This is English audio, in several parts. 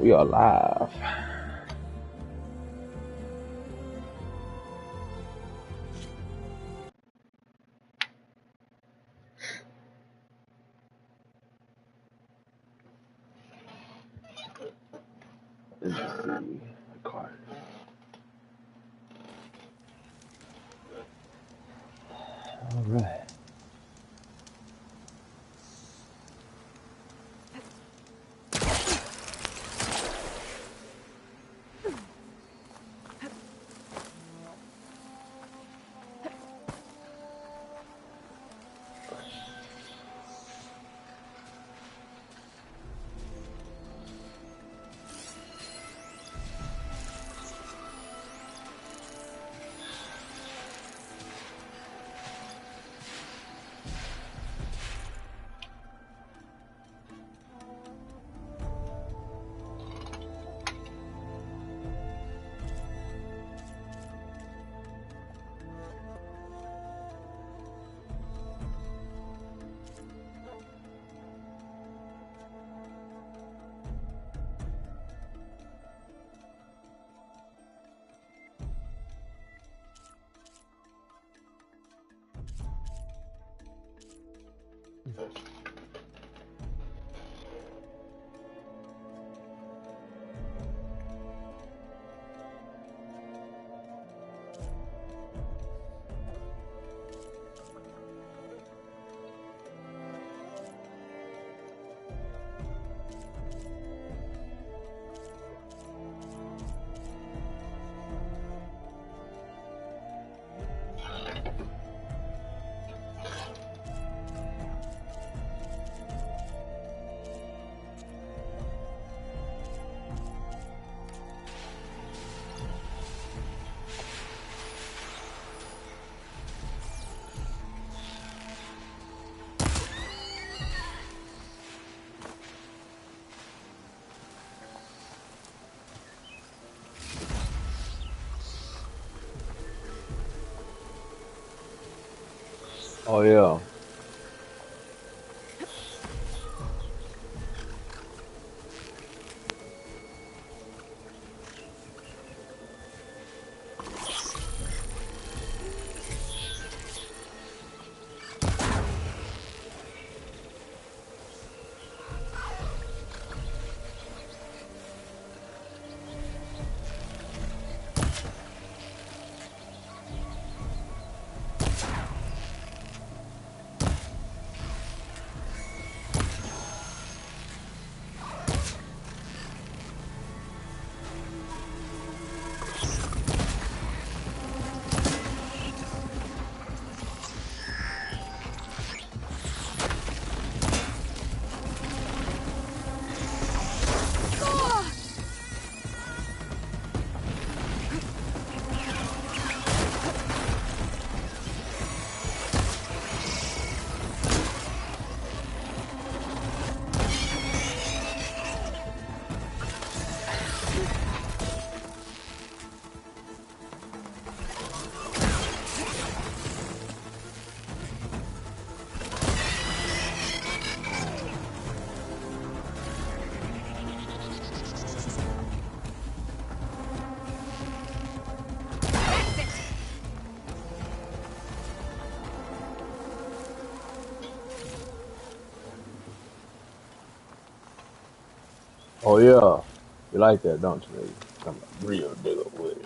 We are live. Let's see. Card. All right. Oh yeah. Oh yeah. You like that, don't you, nigga? I'm a real nigga with it.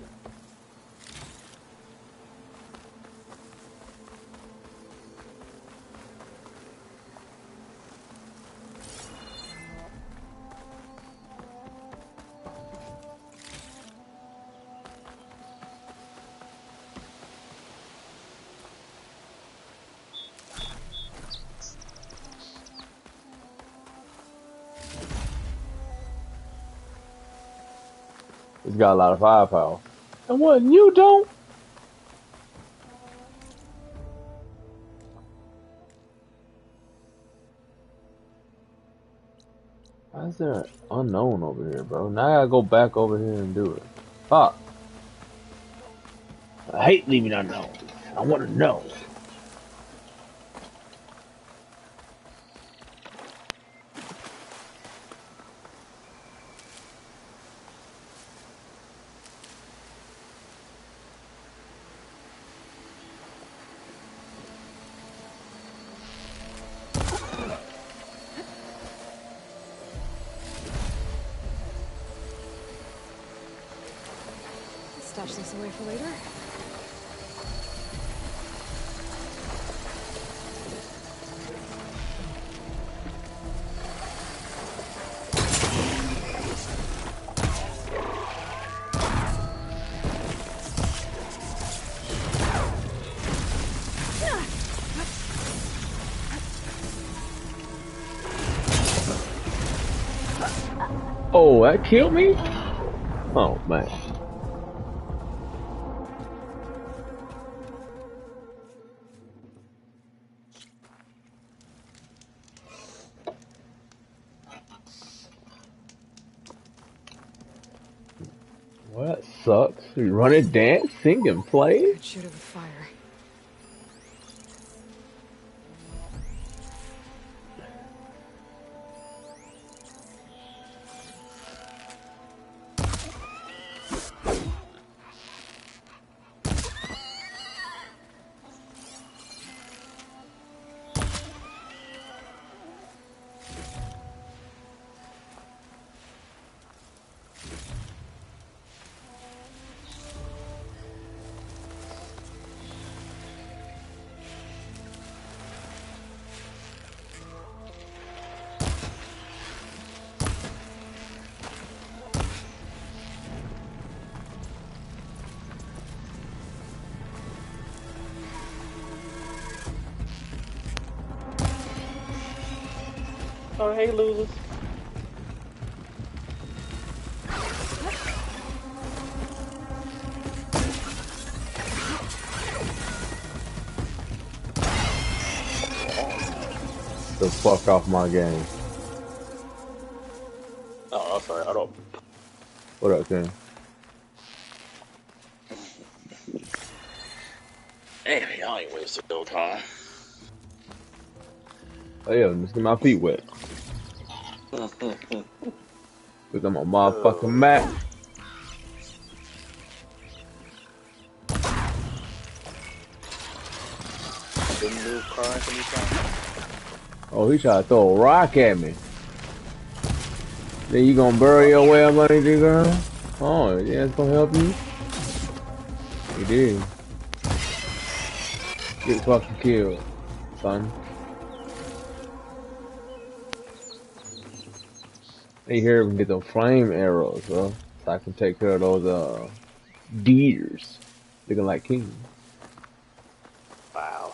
It's got a lot of firepower. And what, you don't? Why is there an unknown over here, bro? Now I gotta go back over here and do it. Fuck. I hate leaving unknown. I want to know. stash this away for later. Oh, that killed me? Oh, man. Well, that sucks. You run it, dance, sing, and play? Could shoot it with fire. Oh, hey, losers. The fuck off my game. Oh, I'm sorry. I don't. What up, King? Damn, y'all ain't wasted no time. Oh, yeah, just get my feet wet. Cause I'm a motherfucking map. Didn't lose current anytime. Oh, he tried to throw a rock at me. Then you gonna bury your way up underneath the ground? Oh, yeah, it's gonna help you? He did. Get fucking killed, son. Hey, here we can get them flame arrows, bro. So I can take care of those, deers. Looking like kings. Wow.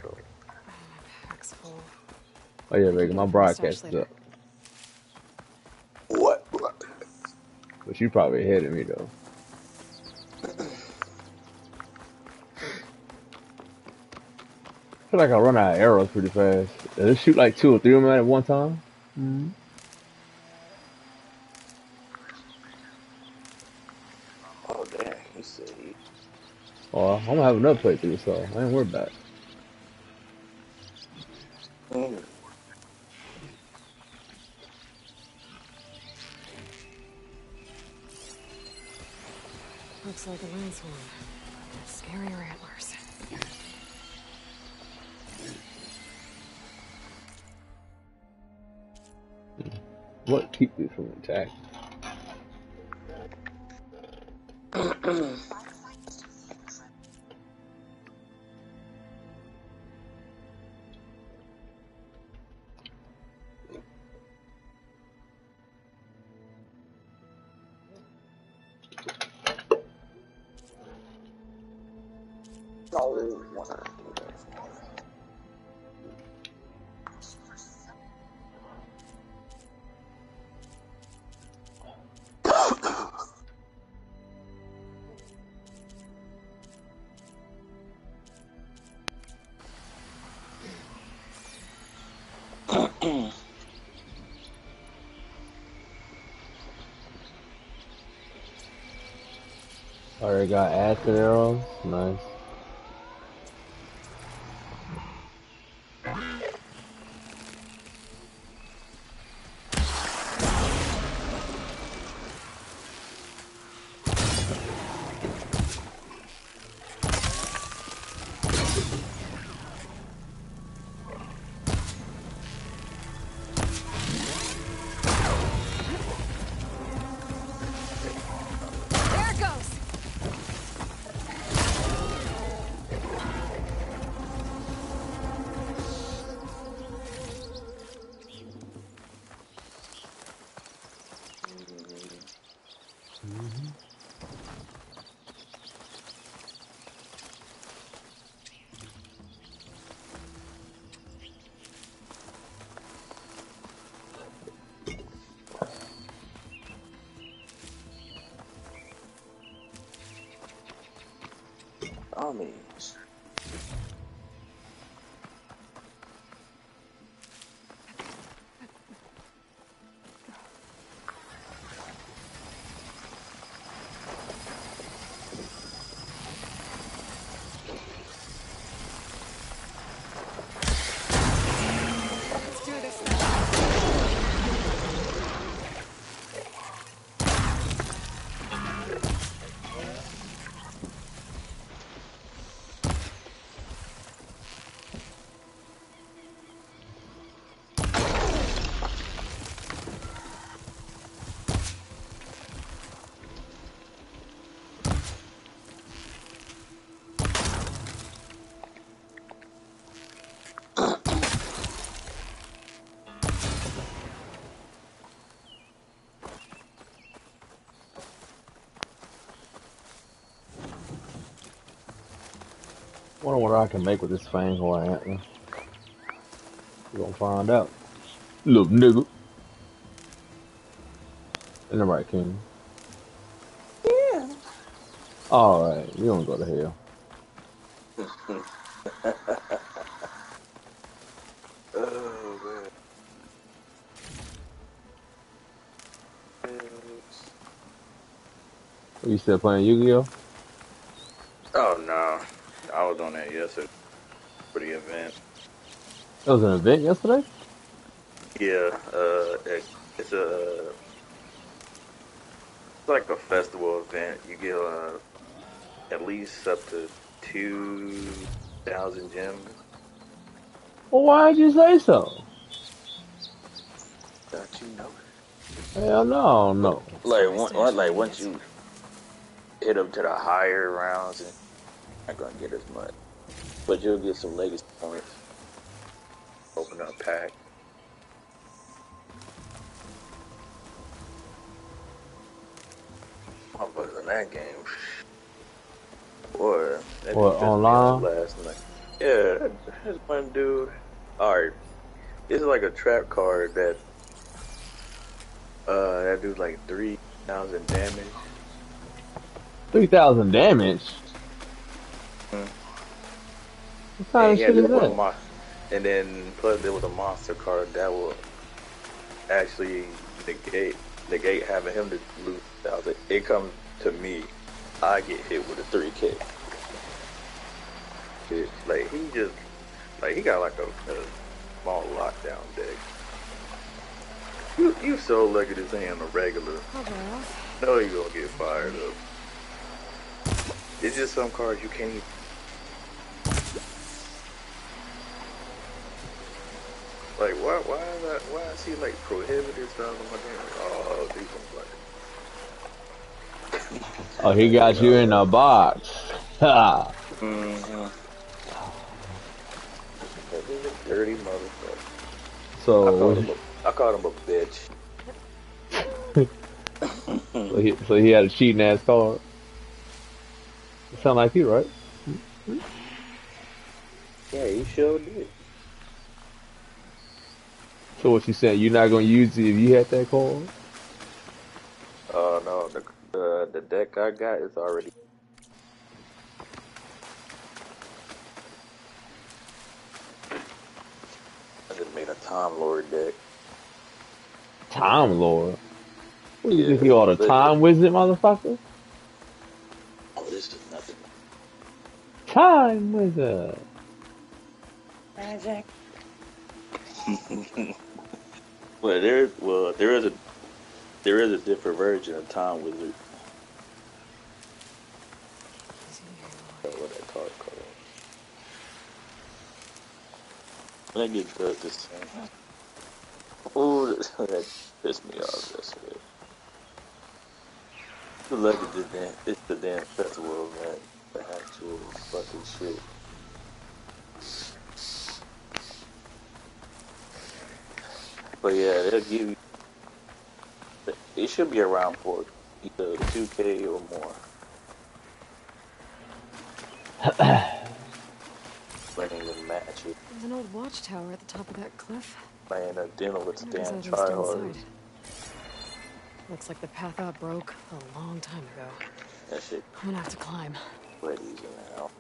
Oh, my pack's full. Oh yeah, Reagan, my broadcast is up. What? But you probably ahead of me, though. I feel like I run out of arrows pretty fast. Let's shoot like 2 or 3 of them at one time. Mm-hmm. Oh, damn. He said he... Oh, I'm gonna have another playthrough, so I ain't worried about it. Looks like a lance wound. Scarier antlers. What keeps me from attacking? Already got acid arrows. Nice. There it goes! dummies. Let's do this now. Wonder what I can make with this fang or antler. We gonna find out. Little nigga. In the right, King. Yeah. Alright, you don't go to hell. Oh man. You still playing Yu-Gi-Oh? Oh no, I was on that yesterday for the event. That was an event yesterday? Yeah, it's like a festival event. You get at least up to 2,000 gems. Well, why'd you say so? Don't you know? Hell no, no. Like Sorry, stash like my once idiots. you hit up to the higher rounds, and you're not gonna get as much, but you'll get some legacy points. Open up pack. I was in that game. Boy, that What, dude pissed me off online? last night. Yeah, there's one dude. Alright, this is like a trap card that dude's like 3,000 damage. 3,000 damage? Hmm. What kind And of he shit had is this one that? and then plus there was a monster card that will actually negate having him to lose 1,000. It comes to me, I get hit with a 3K. Like he just he got like a small lockdown deck. You so lucky this ain't a regular. Hello. No, you gonna get fired up. It's just some cards you can't even. Like why is he like prohibited stuff on my game? Oh, these ones like. Oh, he got you in a box. Ha! Mm-hmm. He's a dirty motherfucker. So, I called him a bitch. so he had a cheating ass card. It sound like you, right? Yeah, he sure did. So what you saying? You're not gonna use it if you had that card? Oh no, the deck I got is already. I just made a Time Lord deck. Time Lord. What do you think Yeah, you are, the but time wizard, motherfucker? oh, this is nothing. Time wizard. Magic. There is a different version of Time Wizard. Easy here, What that card called? I think it does the same. Oh, that pissed me off. That's it. Look at the damn. It's the damn festival event. The actual fucking shit. But yeah, they'll give you. It should be around for either 2K or more. Winning the matches, There's an old watchtower at the top of that cliff. playing a dinner with I the never damn saw just tryhards. inside. Looks like the path out broke a long time ago. That shit I'm gonna have to climb. ladies in the house.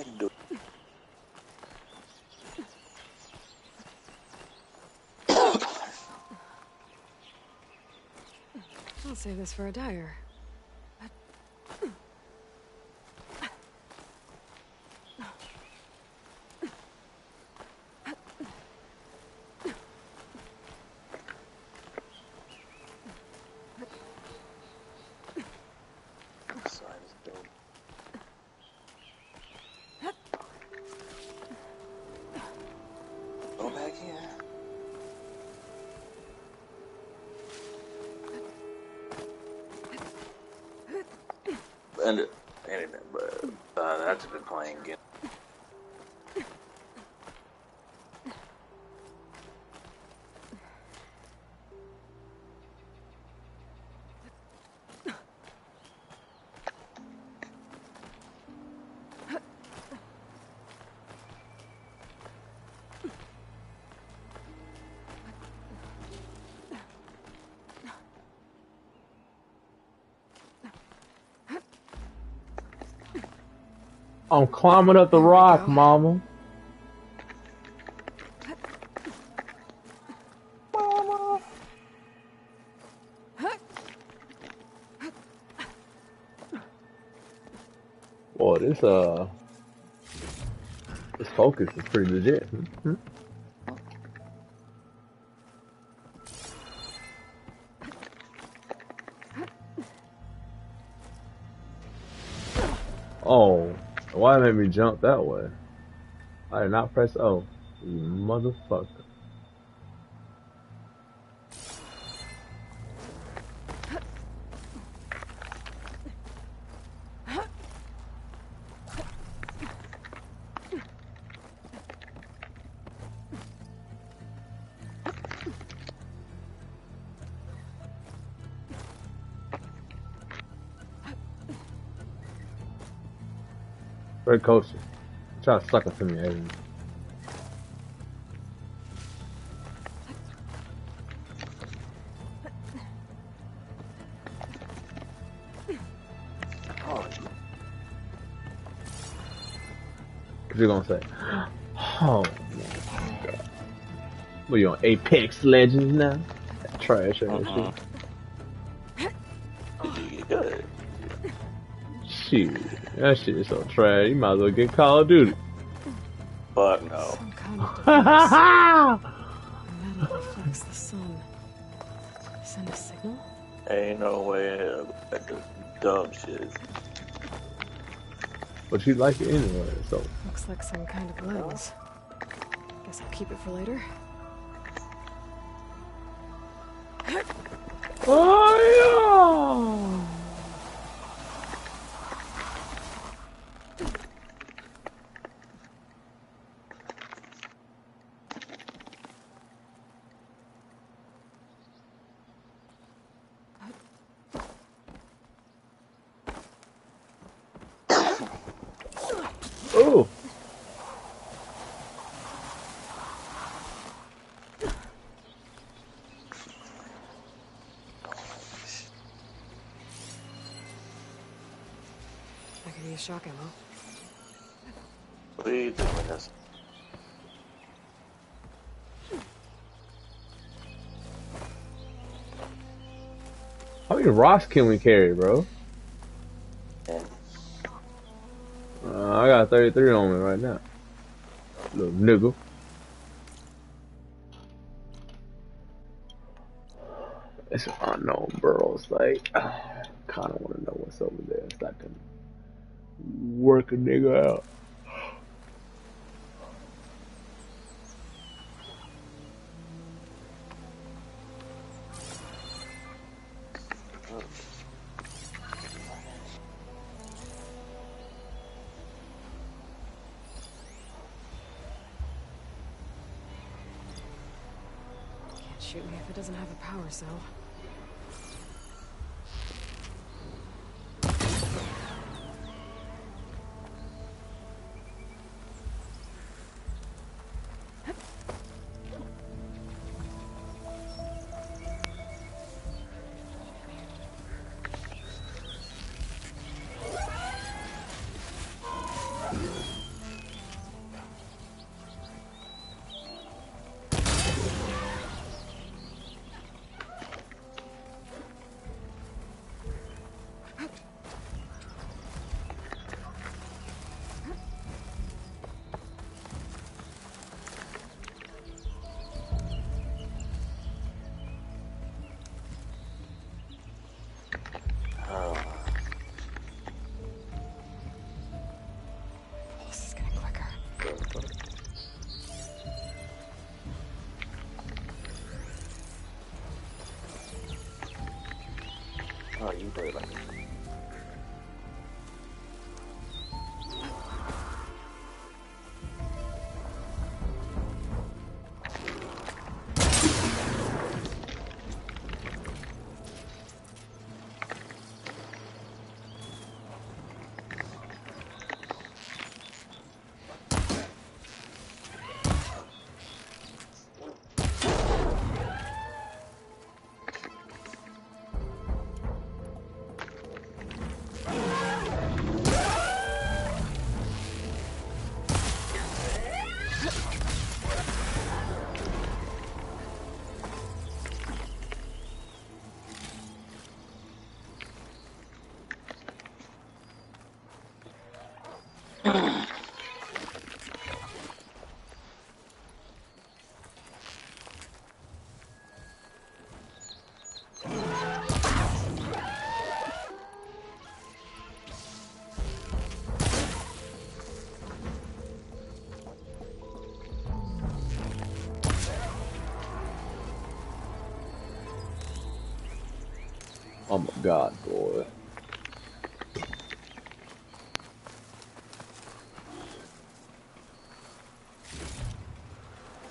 tried to do I'll save this for a dyer. Signs dope. Go back here. And anything, but that's a good playing game. I'm climbing up the There we rock, go. mama. Boy, this focus is pretty legit. Hmm? Oh, why did it make me jump that way? I did not press O. You motherfucker. Very coaster. Try to suck it from me, Aiden. Oh, What you gonna say? Oh, my God. What, you on Apex Legends now? That trash ass shit. did you get good? Shit, that shit is so trash. You might as well get Call of Duty. Fuck no. Some kind of device. Metal reflects the sun. Send a signal? Ain't no way in hell that the dumb shit. But you like it anyway, so. Looks like some kind of lens. Guess I'll keep it for later. Oh, yeah! Oh! I could use shock ammo. What are you doing this? How many rocks can we carry, bro? And I got 33 on me right now. Little nigga. It's an unknown burrows, like, I kinda wanna know what's over there so I can work a nigga out. Can't shoot me if it doesn't have a power cell. you play like Oh my god, boy.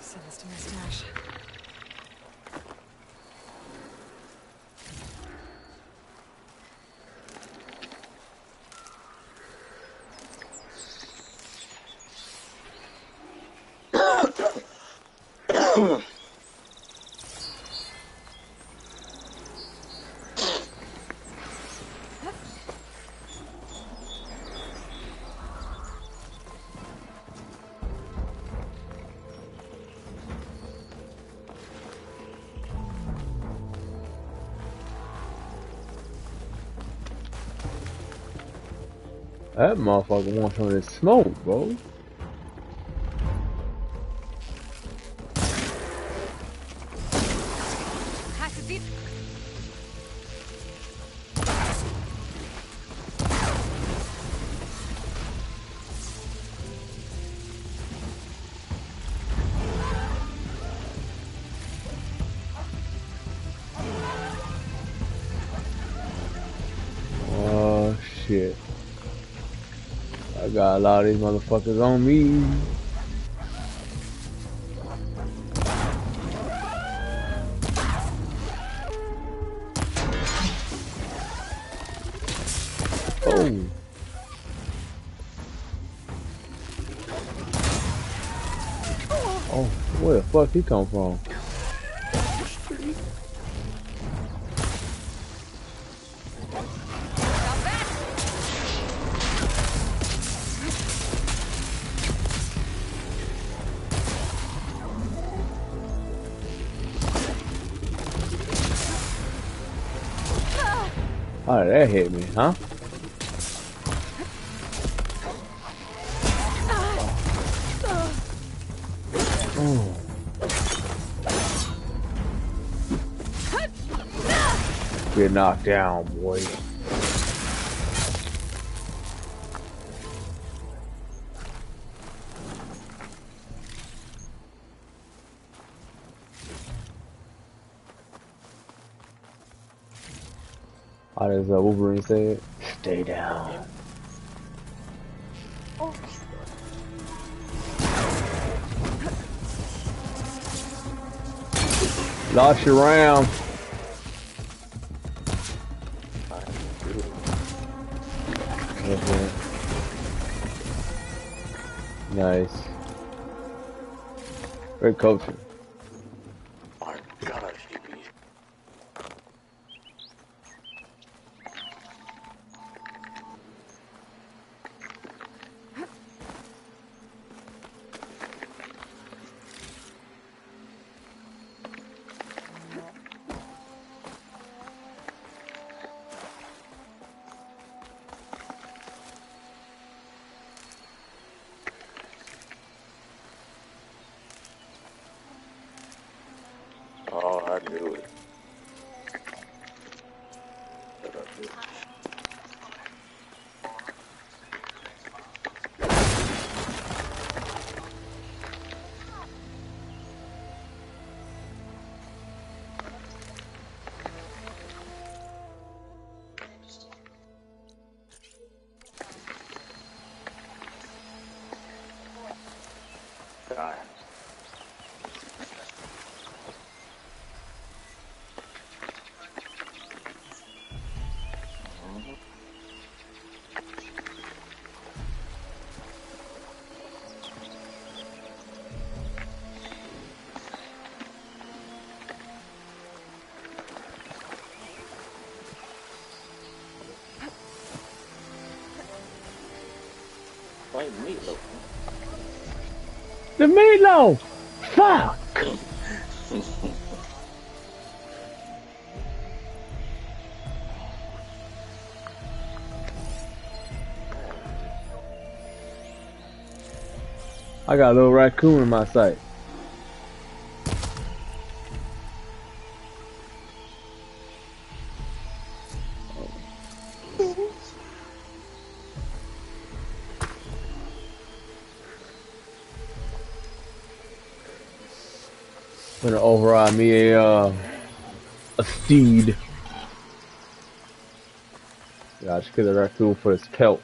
Send this to my stash. That motherfucker wants some of this smoke, bro. Oh shit. I got a lot of these motherfuckers on me. Oh. Oh, where the fuck he come from? How did that hit me, huh? Oh. Get knocked down, boy. How does Wolverine say it? Stay down. Lost your round. Okay. Nice. Great coaching. my gosh, you God. Like meatloaf. The meatloaf! Fuck! I got a little raccoon in my sight. I'm gonna override me a steed. Yeah, I just kill the raccoon for his pelt.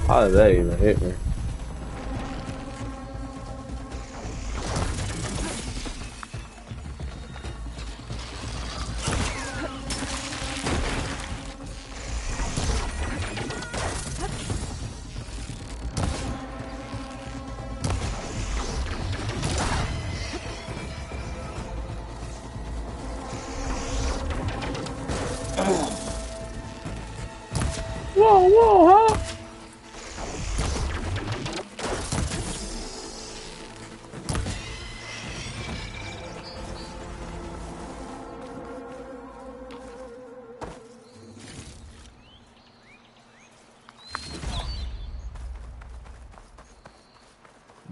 How did that even hit me? Whoa, whoa, huh?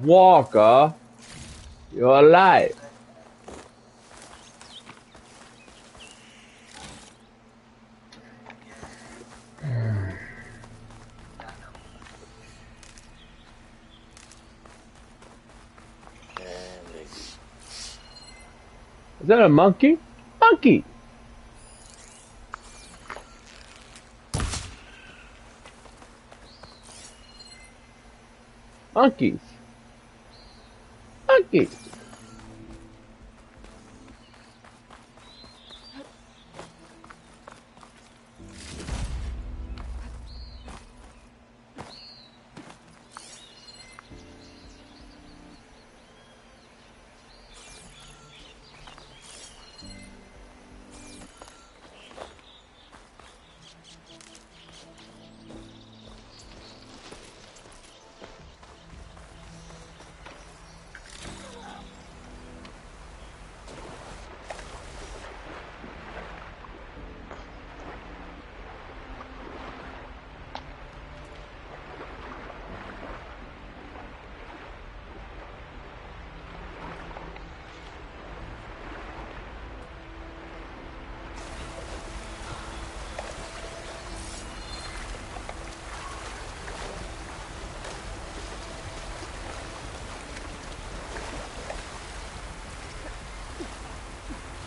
Walker, you're alive. Is that a monkey? Monkey! Monkeys! Monkeys!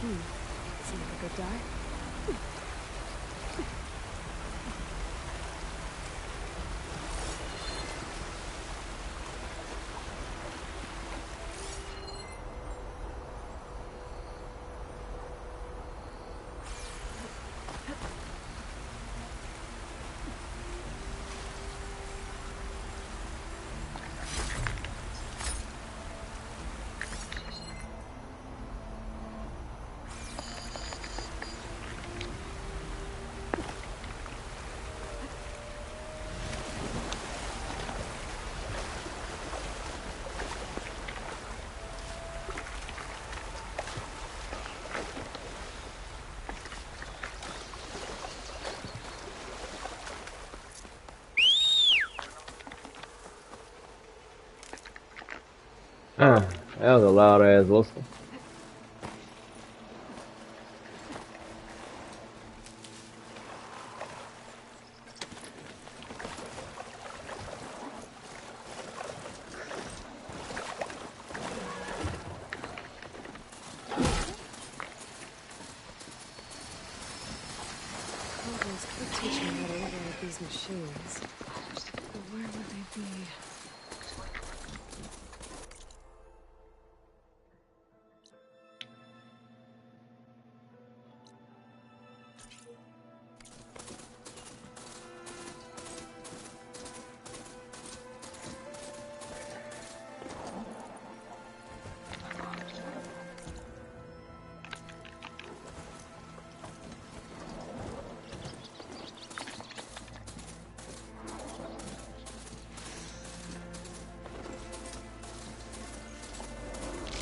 Seems like a good die. That was a loud ass whistle. Programs could teach me how to override these machines. But where would they be?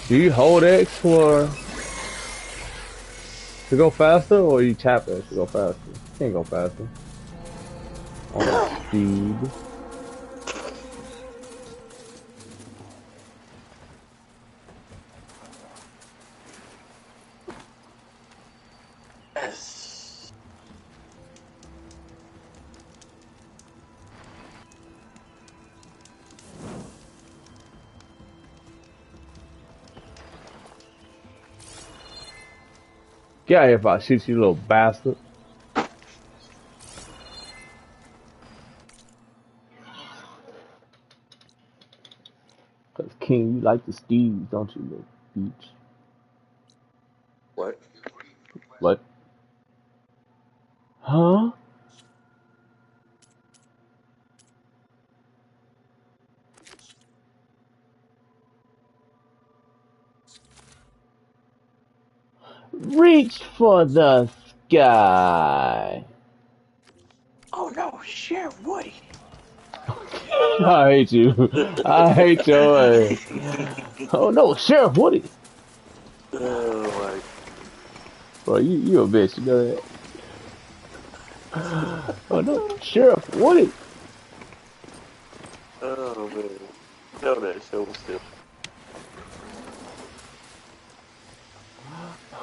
Do you hold X for to go faster, or you tap X to go faster? You can't go faster. On speed. Get out of here if I shoot you, little bastard. Cause King, you like the steeds, don't you, little beach? What? What? Huh? Reach for the sky. Oh no, Sheriff Woody. I hate you. I hate your ass. Oh no, Sheriff Woody. Oh my. Bro, you a bitch, you know that? Oh no, Sheriff Woody. Oh man. No, that show was still.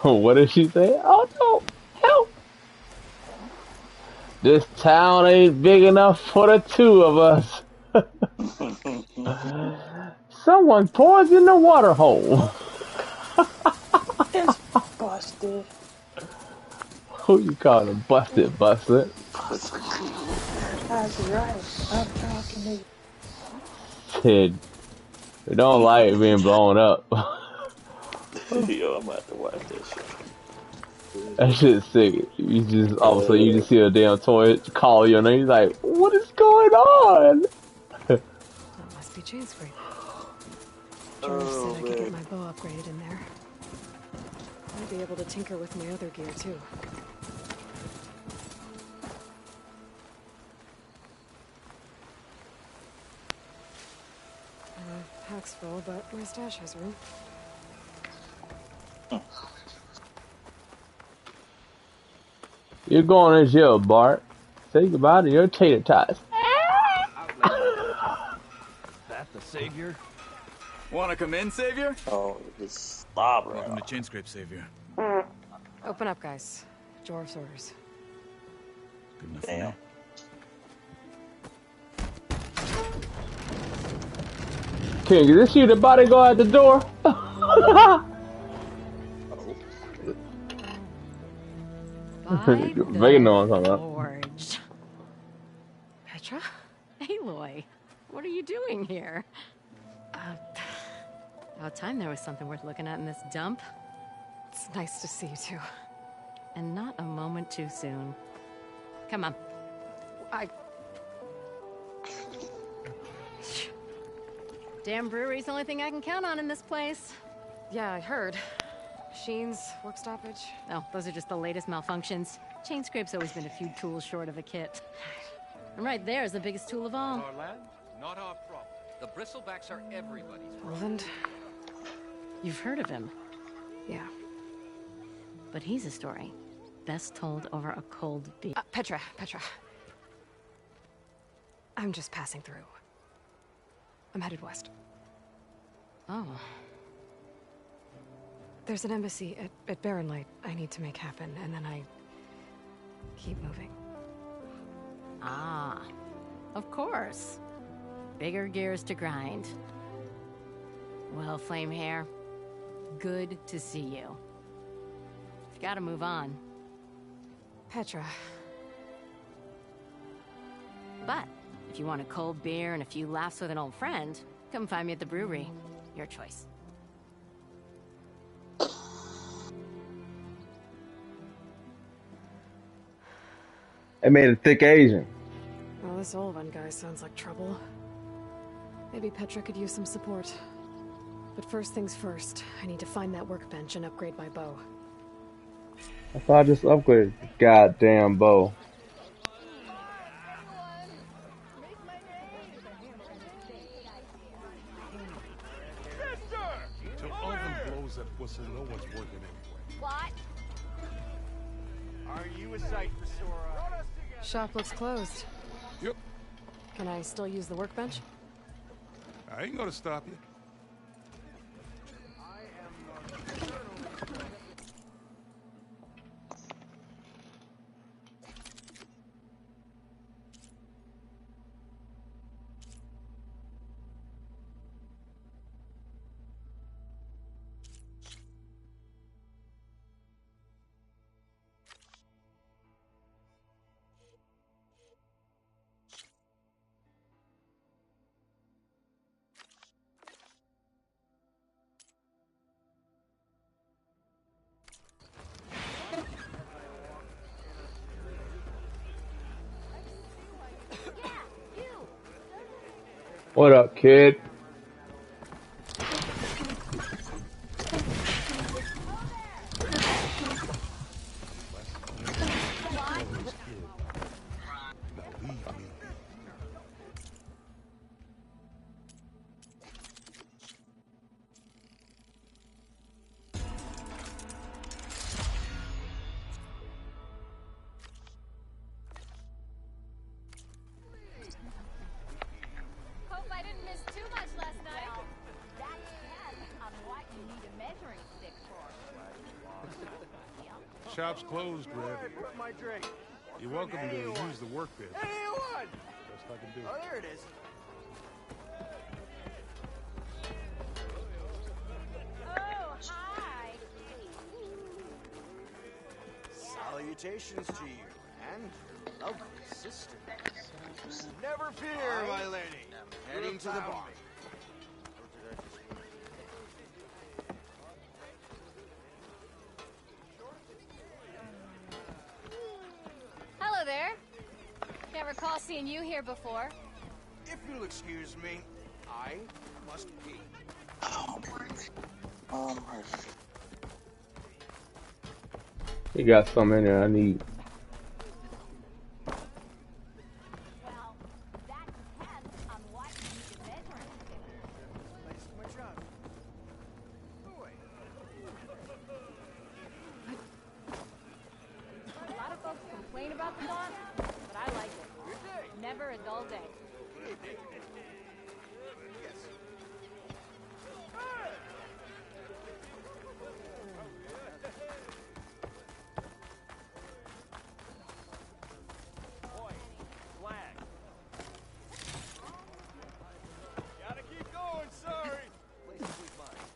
What did she say? Oh no, help! This town ain't big enough for the two of us. Someone poisoned the water hole. It's busted. Who you calling busted, busted? That's right. I'm talking to you. Said, they don't like being blown up. Yo, I'm about to watch that shit. That shit's sick. You just, all of a sudden, you just see a damn toy call your name. You're like, what is going on? That must be chain scrape. George Oh said I could get man. my bow upgraded in there. I'd be able to tinker with my other gear too. Pack's full, but my stash has room. You're going to jail, Bart. Say goodbye to your tater tots. That the savior? Wanna come in, savior? Oh, it's slobbering. Welcome to Chainscrape, savior. Open up, guys. Jor's orders. Good enough for Damn. me. King, is this you the bodyguard at the door? By Making noise, huh? George. Petra? Aloy, what are you doing here? About time there was something worth looking at in this dump. It's nice to see you too. And not a moment too soon. Come on. Damn brewery's the only thing I can count on in this place. Yeah, I heard. Machines, work stoppage. Oh, those are just the latest malfunctions. Chainscrape's always been a few tools short of a kit. And right there is the biggest tool of all. Our land, not our problem. The bristlebacks are everybody's problem. Roland? You've heard of him, Yeah. but he's a story best told over a cold beer. Petra. I'm just passing through. I'm headed west. Oh. There's an embassy at Barren Light I need to make happen, and then I keep moving. Ah, of course. Bigger gears to grind. Well, Flamehair, good to see you. You gotta move on. Petra. But if you want a cold beer and a few laughs with an old friend, come find me at the brewery. Your choice. They made a thick Asian. Well, this old one guy sounds like trouble. Maybe Petra could use some support. But first things first, I need to find that workbench and upgrade my bow. I thought I just upgraded the goddamn bow. Till Oven blows that whistle, no one's working anyway. What? Are you a sight for sore eyes? Shop looks closed. Yep. Can I still use the workbench? I ain't gonna stop you. What up, kid? Hope I didn't miss too much last night. That depends on what you need a measuring stick for. Shop's closed, Red. Where's my drink? You're welcome to use the workbench. Anyone? Best I can do. Oh, there it is. Oh, hi. Salutations to you and your lovely sister. Never fear, my lady. I'm heading to the bar. Hello there. Can't recall seeing you here before. If you'll excuse me, I must pee. He got some in there I need. Well, that depends on what you need a measuring stick Place my trunk. Boy. for. A lot of folks complain about the lawn, but I like it. Never a dull day. Yes. Boy, flag. Gotta keep going, sorry. Place is mine.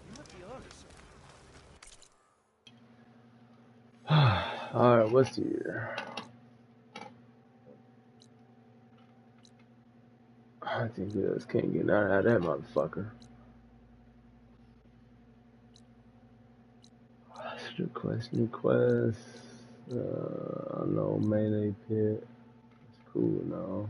You must be onto something. Alright, what's here? I think we just can't get none out of that motherfucker. New quest, new quest. No melee pit. It's cool now.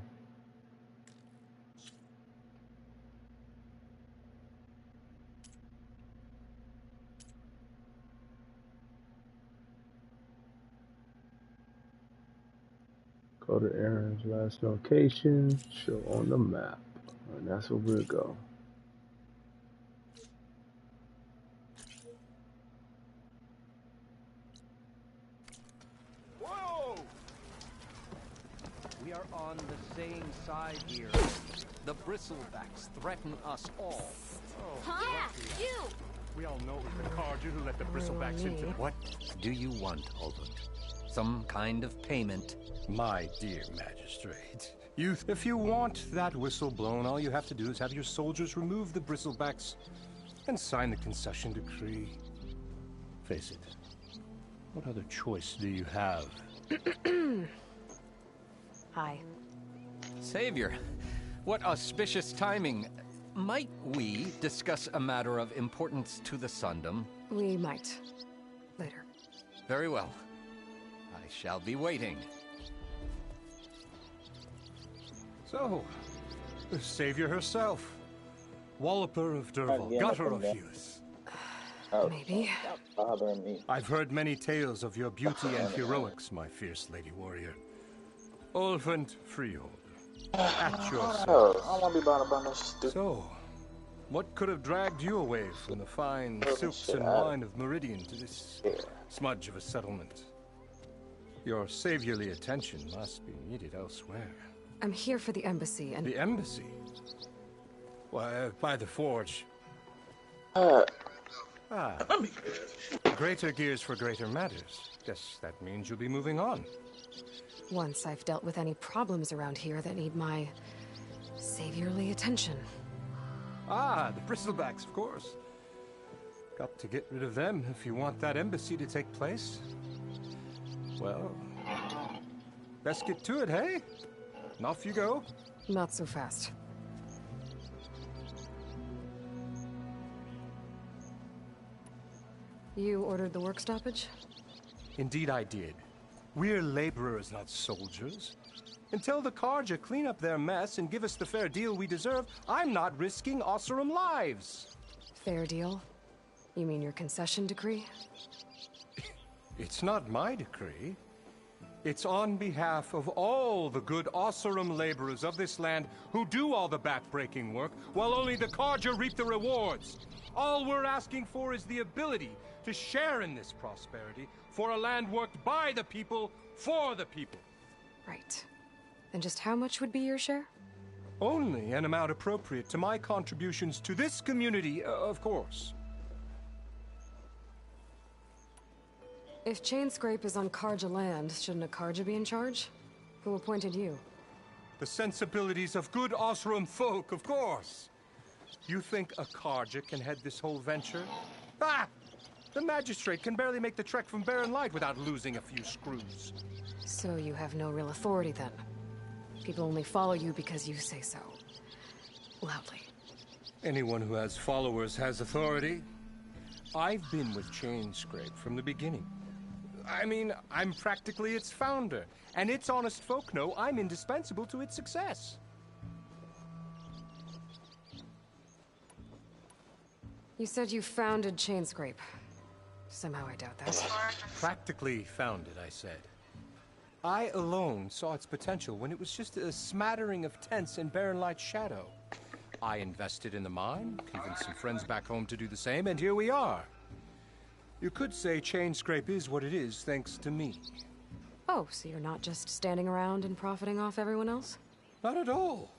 Go to Aaron's last location, show on the map. And that's where we'll go. Whoa! We are on the same side here. The bristlebacks threaten us all. Huh? Yeah, you! We all know it was the Carja who let the bristlebacks into... What do you want, Alden? Some kind of payment? My dear magistrate, if you want that whistle blown, all you have to do is have your soldiers remove the bristlebacks and sign the concession decree. Face it, what other choice do you have? Hi. Savior, what auspicious timing. Might we discuss a matter of importance to the Sundom? We might. Later. Very well. I shall be waiting. So, the savior herself. Walloper of Derval, gutter of youth. Maybe. Stop bothering me. I've heard many tales of your beauty and heroics, my fierce lady warrior. Ulfant Freeholder, at your service. Oh, I don't want to be bothered by no stupid. So, what could have dragged you away from the fine silks and wine of Meridian to this smudge of a settlement? Your saviorly attention must be needed elsewhere. I'm here for the embassy and... The embassy? Why, by the forge. Greater gears for greater matters. Guess that means you'll be moving on. Once I've dealt with any problems around here that need my saviorly attention. Ah, the bristlebacks, of course. Got to get rid of them if you want that embassy to take place. Well, best get to it, hey? And off you go. Not so fast. You ordered the work stoppage? Indeed I did. We're laborers, not soldiers. Until the Carja clean up their mess and give us the fair deal we deserve, I'm not risking Osseram lives. Fair deal? You mean your concession decree? It's not my decree. It's on behalf of all the good Osseram laborers of this land who do all the backbreaking work, while only the Carja reap the rewards. All we're asking for is the ability to share in this prosperity for a land worked by the people, for the people. Right. And just how much would be your share? Only an amount appropriate to my contributions to this community, of course. If Chainscrape is on Carja land, shouldn't a Carja be in charge? Who appointed you? The sensibilities of good Osseram folk, of course. You think a Carja can head this whole venture? Ah! The magistrate can barely make the trek from Barren Light without losing a few screws. So you have no real authority then? People only follow you because you say so. Loudly. Anyone who has followers has authority. I've been with Chainscrape from the beginning. I mean, I'm practically its founder, and its honest folk know I'm indispensable to its success. You said you founded Chainscrape. Somehow I doubt that. Practically founded, I said. I alone saw its potential when it was just a smattering of tents in Barren Light's shadow. I invested in the mine, convinced some friends back home to do the same, and here we are. You could say Chainscrape is what it is thanks to me. Oh, so you're not just standing around and profiting off everyone else? Not at all.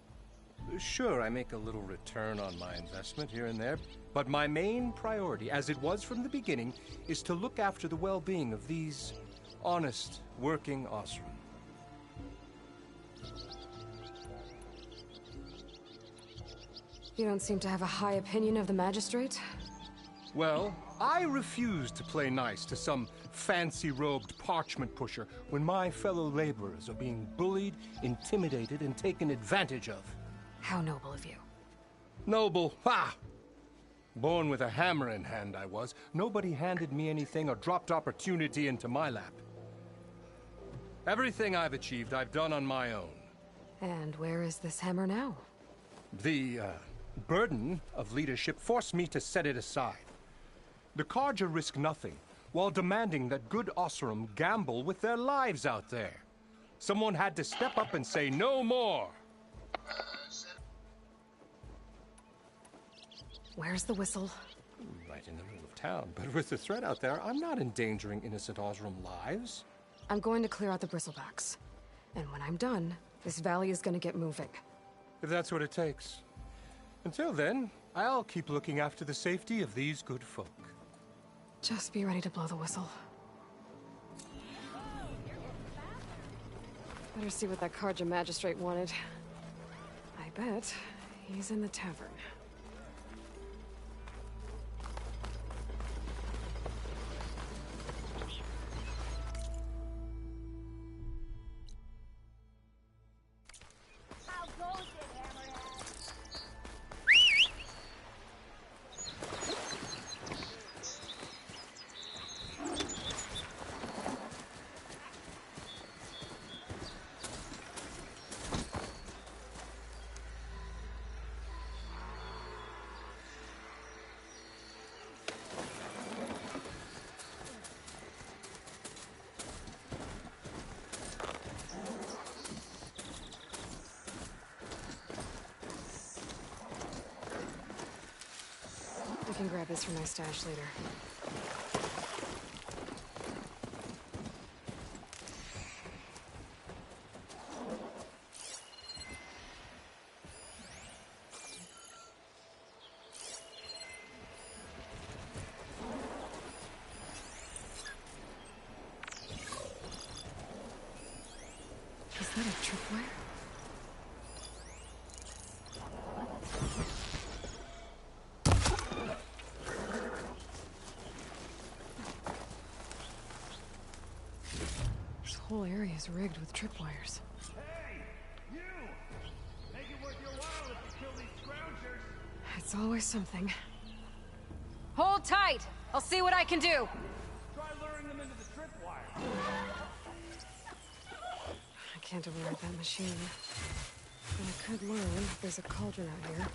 Sure, I make a little return on my investment here and there, but my main priority, as it was from the beginning, is to look after the well-being of these honest, working Osseram. You don't seem to have a high opinion of the magistrate? Well, I refuse to play nice to some fancy-robed parchment pusher when my fellow laborers are being bullied, intimidated, and taken advantage of. How noble of you. Noble, ha! Born with a hammer in hand, I was. Nobody handed me anything or dropped opportunity into my lap. Everything I've achieved, I've done on my own. And where is this hammer now? The, burden of leadership forced me to set it aside. The Carja risk nothing, while demanding that good Osseram gamble with their lives out there. Someone had to step up and say no more. Where's the whistle? Right in the middle of town, but with the threat out there, I'm not endangering innocent Osseram lives. I'm going to clear out the bristlebacks. And when I'm done, This valley is gonna get moving. If that's what it takes. Until then, I'll keep looking after the safety of these good folk. Just be ready to blow the whistle. Better see what that Carja magistrate wanted. I bet he's in the tavern. How goes it, Hammerhead? I can grab this from my stash later. Is that a tripwire? This whole area is rigged with tripwires. Hey, you! Make it worth your while if you kill these scroungers. It's always something. Hold tight! I'll see what I can do! Try luring them into the tripwire. I can't override that machine. But I could learn if there's a cauldron out here.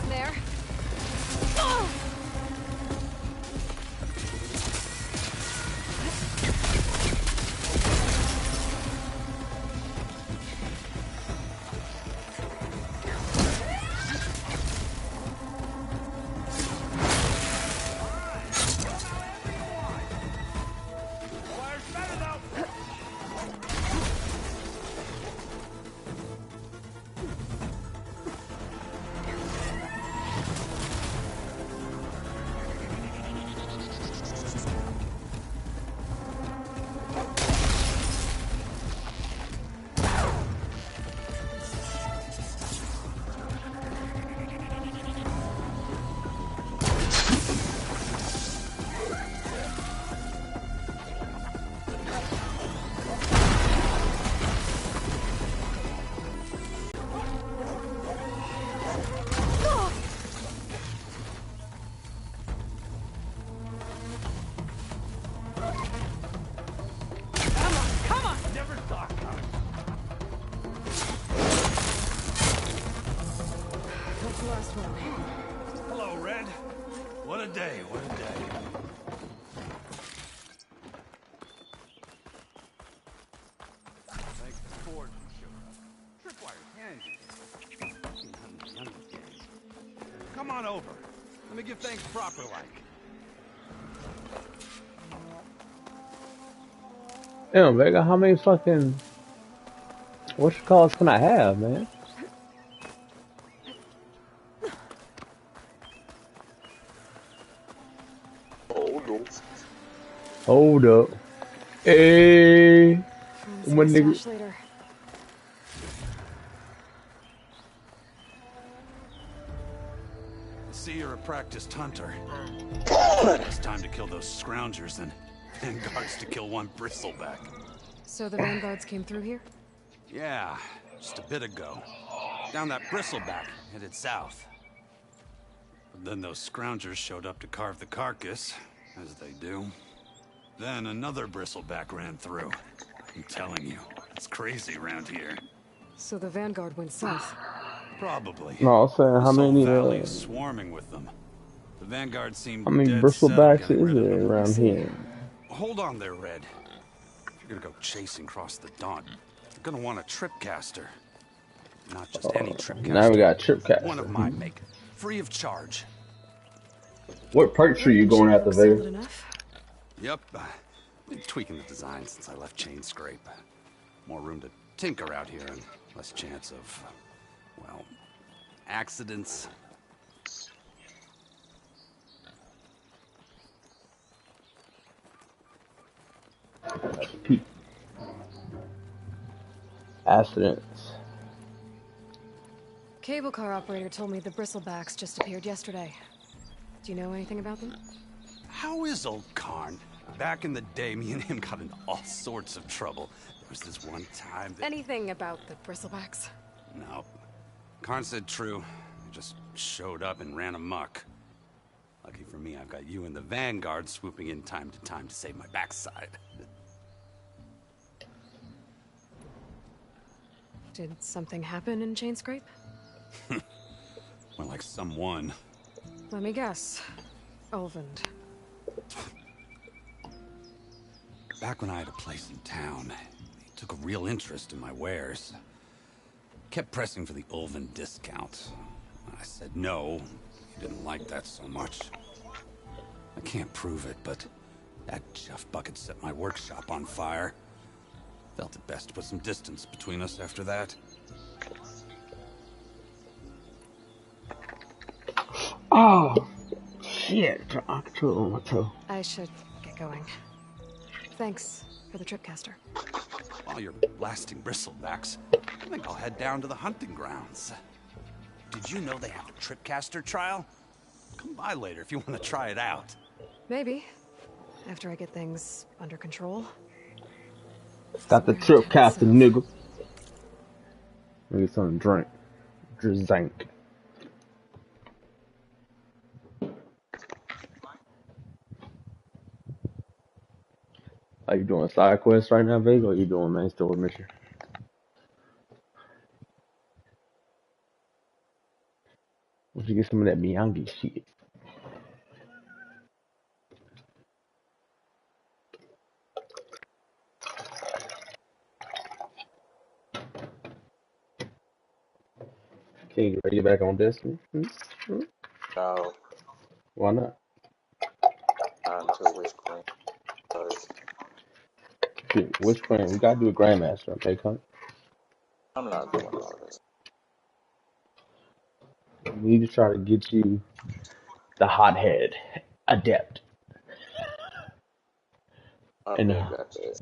There. Fire's better though. Never thought about it. That's the last one. Hello, Red. What a day, what a day. Thanks to Ford who showed up. Tripwire's handy. Come on over. Let me give things proper like. Damn, Vega, how many fucking what you calls can I have, man? Hold up. Hey, my nigga. Stash later. I see you're a practiced hunter. It's time to kill those scroungers and guards to kill one bristleback. So the vanguards came through here? Yeah, just a bit ago. Down that bristleback, headed south. But then those scroungers showed up to carve the carcass, as they do. Then another bristleback ran through. I'm telling you, it's crazy around here. So the Vanguard went south. Probably. No, I'm saying This whole valley is swarming with them. The Vanguard seemed how many dead set on bristlebacks getting is rid of there them. around here? Hold on there, Red. If you're gonna go chasing across the dawn, you're gonna want a tripcaster. Not just any tripcaster. Now we got tripcaster. One of my make, free of charge. What perks are you going after, Vega? Yep. Been tweaking the design since I left Chain Scrape. More room to tinker out here and less chance of, well, accidents. Accidents. Cable car operator told me the bristlebacks just appeared yesterday. Do you know anything about them? How is old Karn? Back in the day, me and him got into all sorts of trouble. There was this one time that... Anything about the bristlebacks? No. Karn said true. They just showed up and ran amok. Lucky for me, I've got you and the Vanguard swooping in time to save my backside. Did something happen in Chain Scrape? More like someone. Let me guess. Ulvund. Back when I had a place in town, he took a real interest in my wares. Kept pressing for the Ulvund discount. I said no. He didn't like that so much. I can't prove it, but that Jeff bucket set my workshop on fire. Felt it best to put some distance between us after that. Oh, shit. I should get going. Thanks for the tripcaster. While you're blasting bristlebacks, I think I'll head down to the hunting grounds. Did you know they have a tripcaster trial? Come by later if you want to try it out. Maybe. After I get things under control. Got the tripcaster, nigga. Maybe something to drink. Drzank. Are you doing side quests right now, Vega, or are you doing main story mission? Once you get some of that Miyagi shit. Okay, you ready to get back on Destiny? No, Why not? not until Witch Queen. Shit, which friend? We gotta do a Grandmaster, okay, cunt? I'm not doing all this. We need to try to get you the hothead adept. And ain't got that.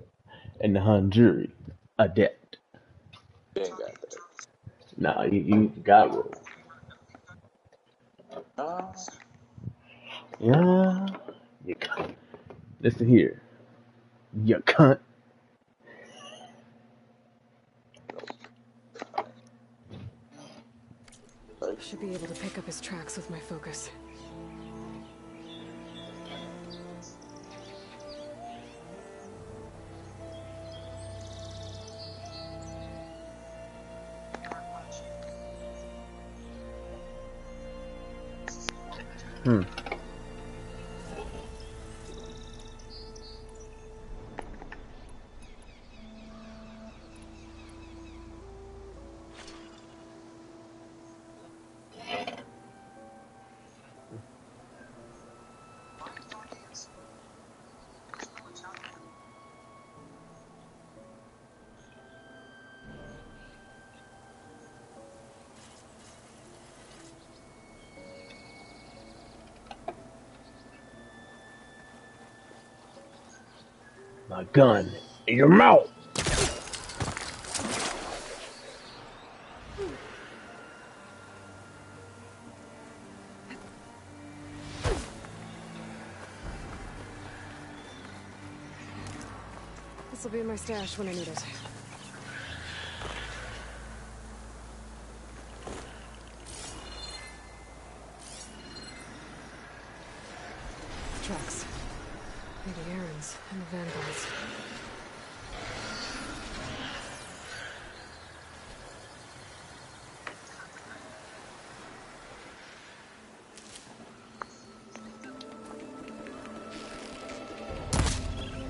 And the Hanjuri adept. You ain't got that. Nah, you got one. Yeah, you cunt. Listen here, you cunt. Should be able to pick up his tracks with my focus. My gun in your mouth. This will be in my stash when I need it. Lady Aaron's and the Vanguards.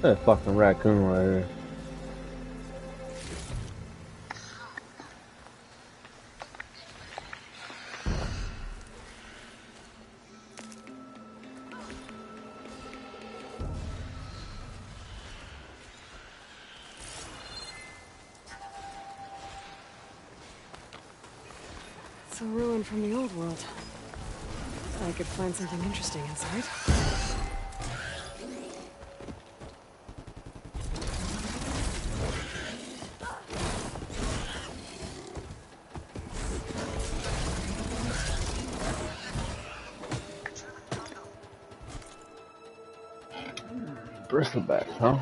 That fucking raccoon right here. It's a ruin from the old world. I could find something interesting inside. Bristlebacks, huh?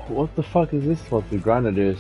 What the fuck is this supposed to be? Granted is.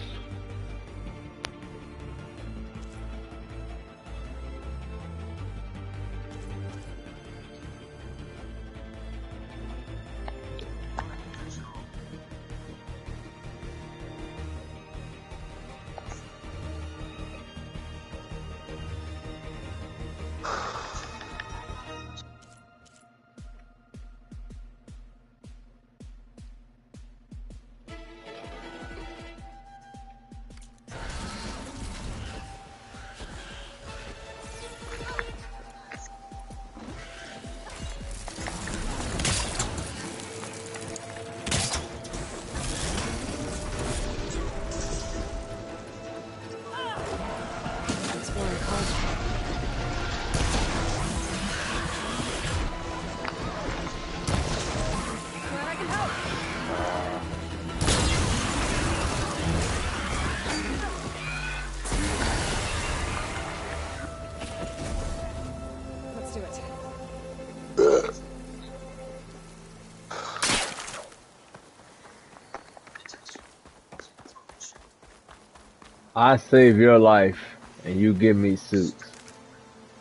I save your life, and you give me suits.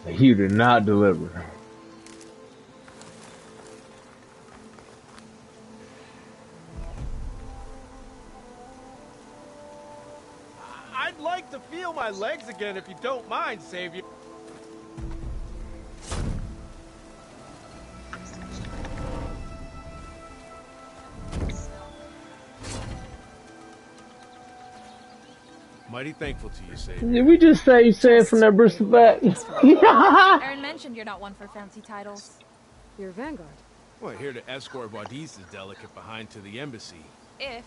You did not deliver. I'd like to feel my legs again if you don't mind, Savior. Mighty thankful to you, Savior. Did we just say you said from that bristleback? Aaron mentioned you're not one for fancy titles. You're Vanguard. We're here to escort Wadis's delegate behind to the embassy. If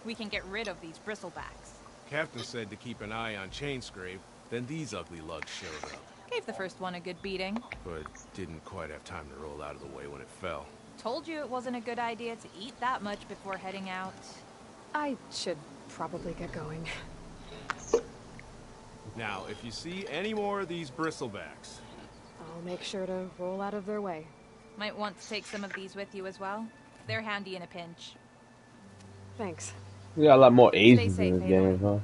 we can get rid of these bristlebacks. Captain said to keep an eye on Chainscrape, then these ugly lugs showed up. Gave the first one a good beating. But didn't quite have time to roll out of the way when it fell. Told you it wasn't a good idea to eat that much before heading out. I should probably get going. Now, if you see any more of these bristlebacks... I'll make sure to roll out of their way. Might want to take some of these with you as well. They're handy in a pinch. Thanks. We got a lot more Asians Stay in safe, this game, huh?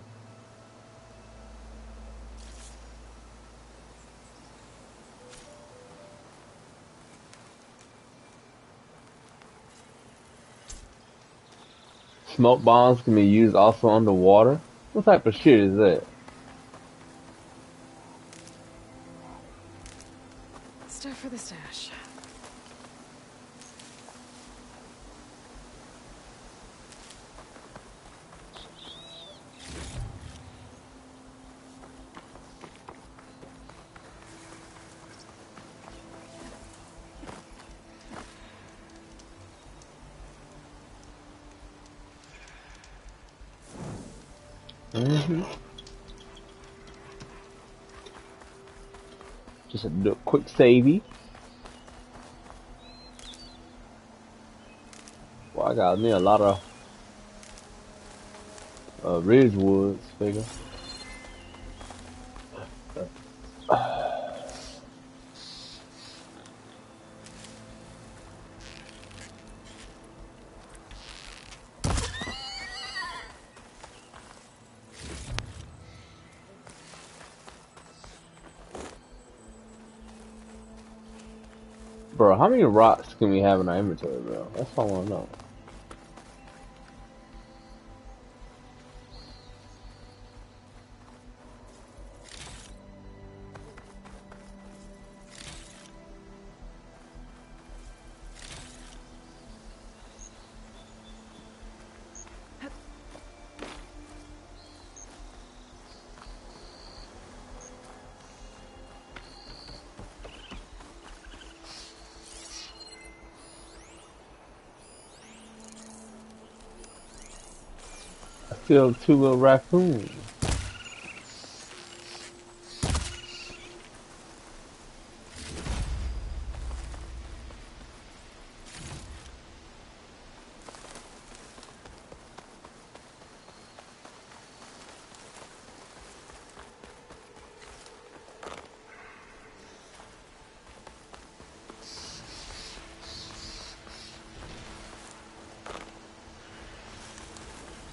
Smoke bombs can be used also underwater? What type of shit is that? Stuff for the stash. Just a quick savey. Well, I got me a lot of Ridgewoods, figure. Bro, how many rocks can we have in our inventory, bro? That's all I want to know. I feel 2 little raccoons.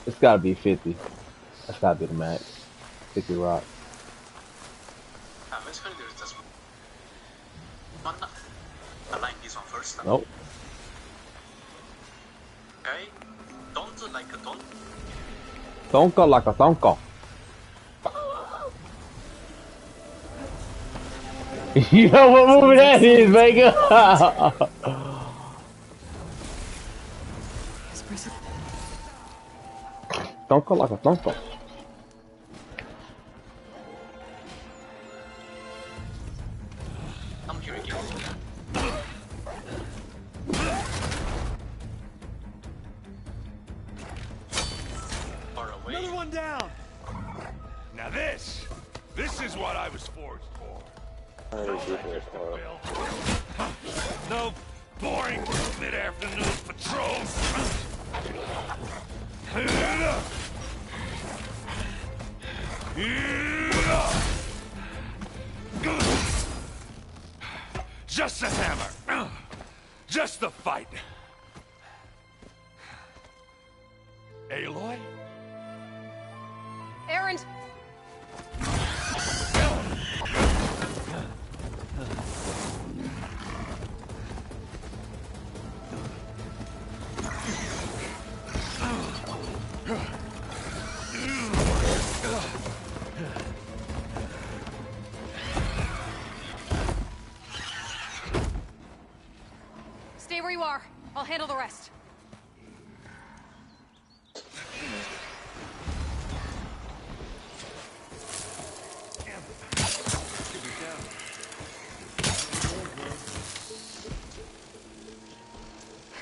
It's gotta be 50. That's gotta be the max. 50 rocks. Let's do this one. Align this one first. Nope. Okay. Don't like a don't. Tonka like a tonka. You know what movie that is, Vega? Tonka like a tonka. I'm here again. Far away. Another one down. Now this is what I was forged for. No boring mid-afternoon patrols. Just a hammer. Just the fight. Aloy? Errand! Stay where you are. I'll handle the rest.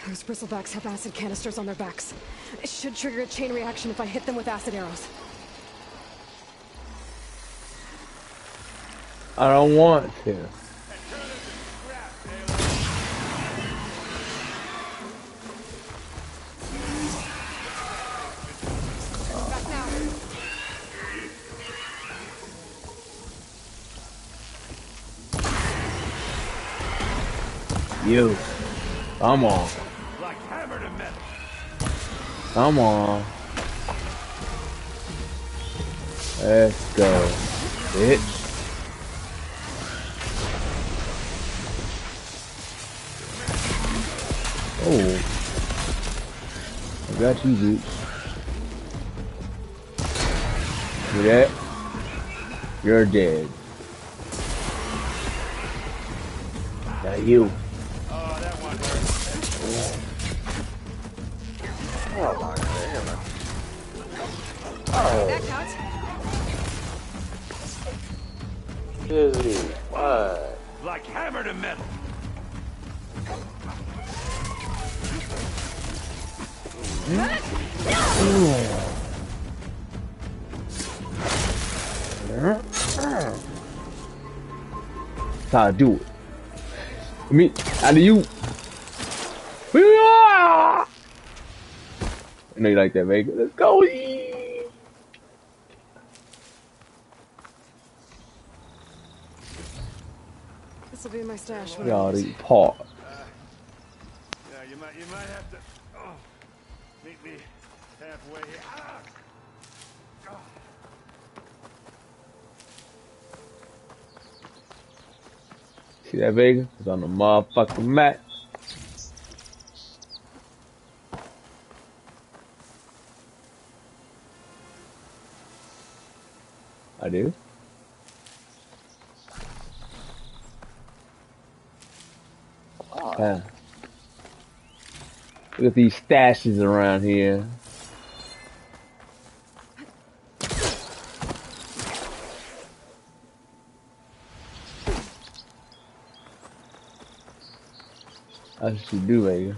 Those bristlebacks have acid canisters on their backs. It should trigger a chain reaction if I hit them with acid arrows. I don't want to. You. Come on. Like hammer to metal. Come on. Let's go, bitch. Oh. I got you, bitch. See that? You're dead. Now you. Oh my god. That counts. Busy. What? Like hammer to metal. That's how I do it. I mean, out of you. I know you like that, Vega. Let's go. This will be my stash. Y'all eat pork. Yeah, you might have to meet me halfway. See that Vega? It's on the motherfucking mat. I do. Look at these stashes around here. That's what you do, Vega.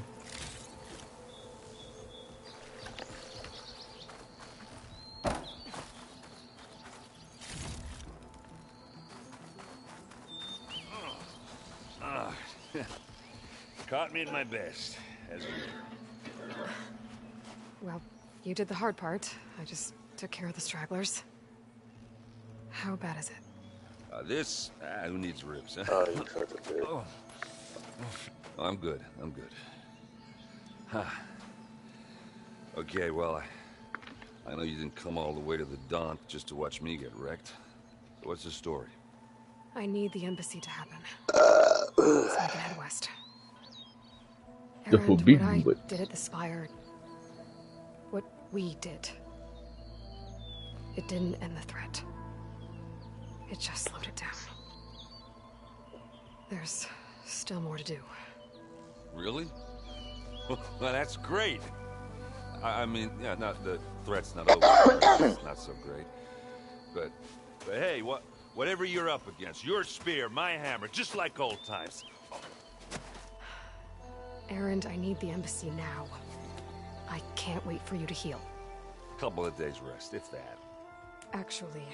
Caught me at my best, as usual. Well, you did the hard part. I just took care of the stragglers. How bad is it? Who needs ribs, huh? Oh, you cut the bit. Oh, I'm good. I'm good. Huh. Okay, well, I know you didn't come all the way to the Daunt just to watch me get wrecked. So what's the story? I need the embassy to happen. So I can head west. The And forbidden what I did at the Spire, what we did, it didn't end the threat. It just slowed it down. There's still more to do. Really? Well, that's great. I mean, yeah, not the threat's not over. It's not so great. But hey, whatever you're up against, your spear, my hammer, just like old times. Erend, I need the embassy now. I can't wait for you to heal. Couple of days rest, if that. Actually,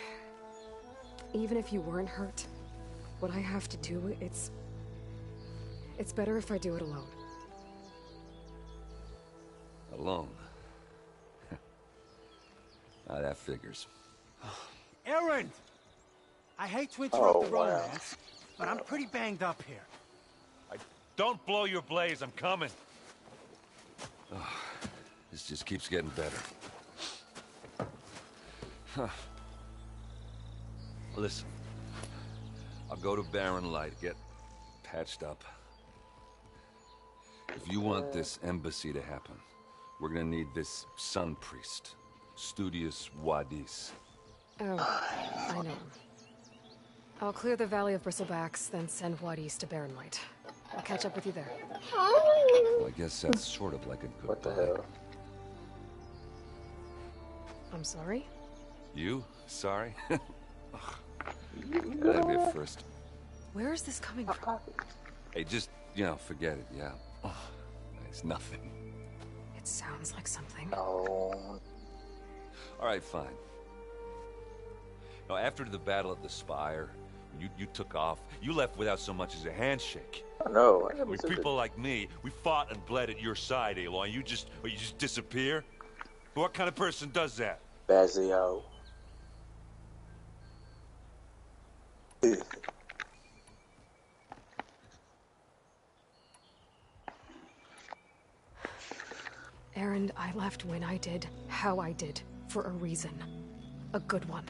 even if you weren't hurt, what I have to do, it's better if I do it alone. Alone? That figures. Erend! I hate to interrupt the romance, but I'm pretty banged up here. Don't blow your blaze, I'm coming. Oh, this just keeps getting better. Huh. Listen, I'll go to Barren Light, get patched up. If you want this embassy to happen, we're gonna need this sun priest, Studius Wadis. Oh, I know. I'll clear the Valley of Bristlebacks, then send Wadis to Barren Light. I'll catch up with you there. Well, I guess that's sort of like a goodbye. What the hell? I'm sorry? You? Sorry? That'd be a first. Where is this coming from? Hey, just, forget it, yeah. Oh, it's nothing. It sounds like something. Oh. Alright, fine. Now, after the battle at the Spire, you took off, you left without so much as a handshake. I know. With people like me, we fought and bled at your side, Aloy. You just disappear? What kind of person does that? Bazio. Erend, I left when I did, how I did, for a reason. A good one.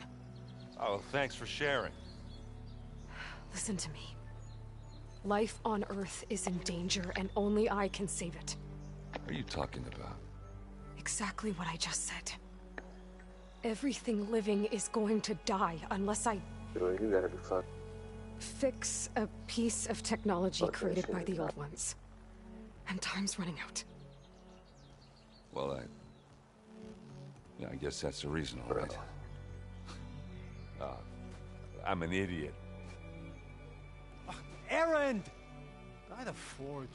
Oh, thanks for sharing. Listen to me. Life on Earth is in danger, and only I can save it. What are you talking about? Exactly what I just said. Everything living is going to die unless I... Dude, you gotta be fucked. Fix a piece of technology created by the old ones. And time's running out. Well, I guess that's the reason, all right. I'm an idiot. Erend! By the forge.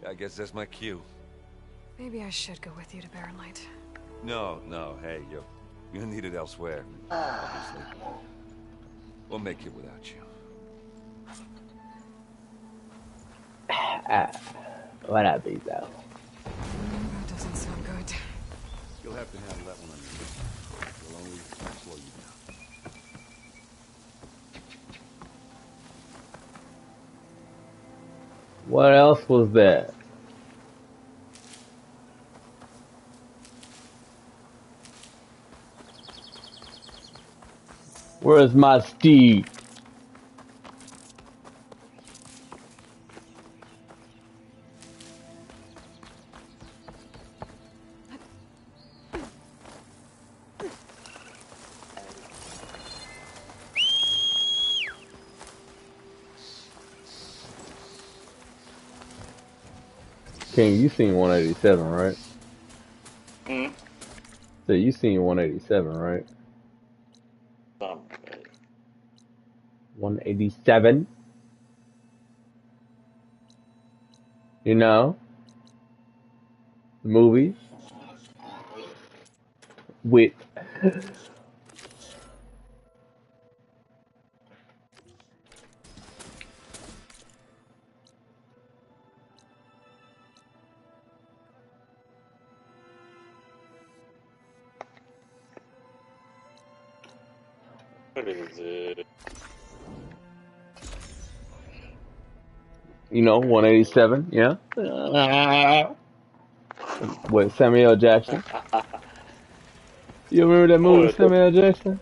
I guess that's my cue. Maybe I should go with you to Barren Light. No, hey, you'll need it elsewhere, obviously. We'll make it without you. What up, though? That doesn't sound good. You'll have to handle that one on your own. You'll only slow you down. What else was there? Where's my steed? King, you seen 187, right? Hmm? So you seen 187, right? 187? You know? The movie? With... What is it? You know, 187, yeah? With Samuel Jackson. You remember that movie with Oh, Samuel Jackson?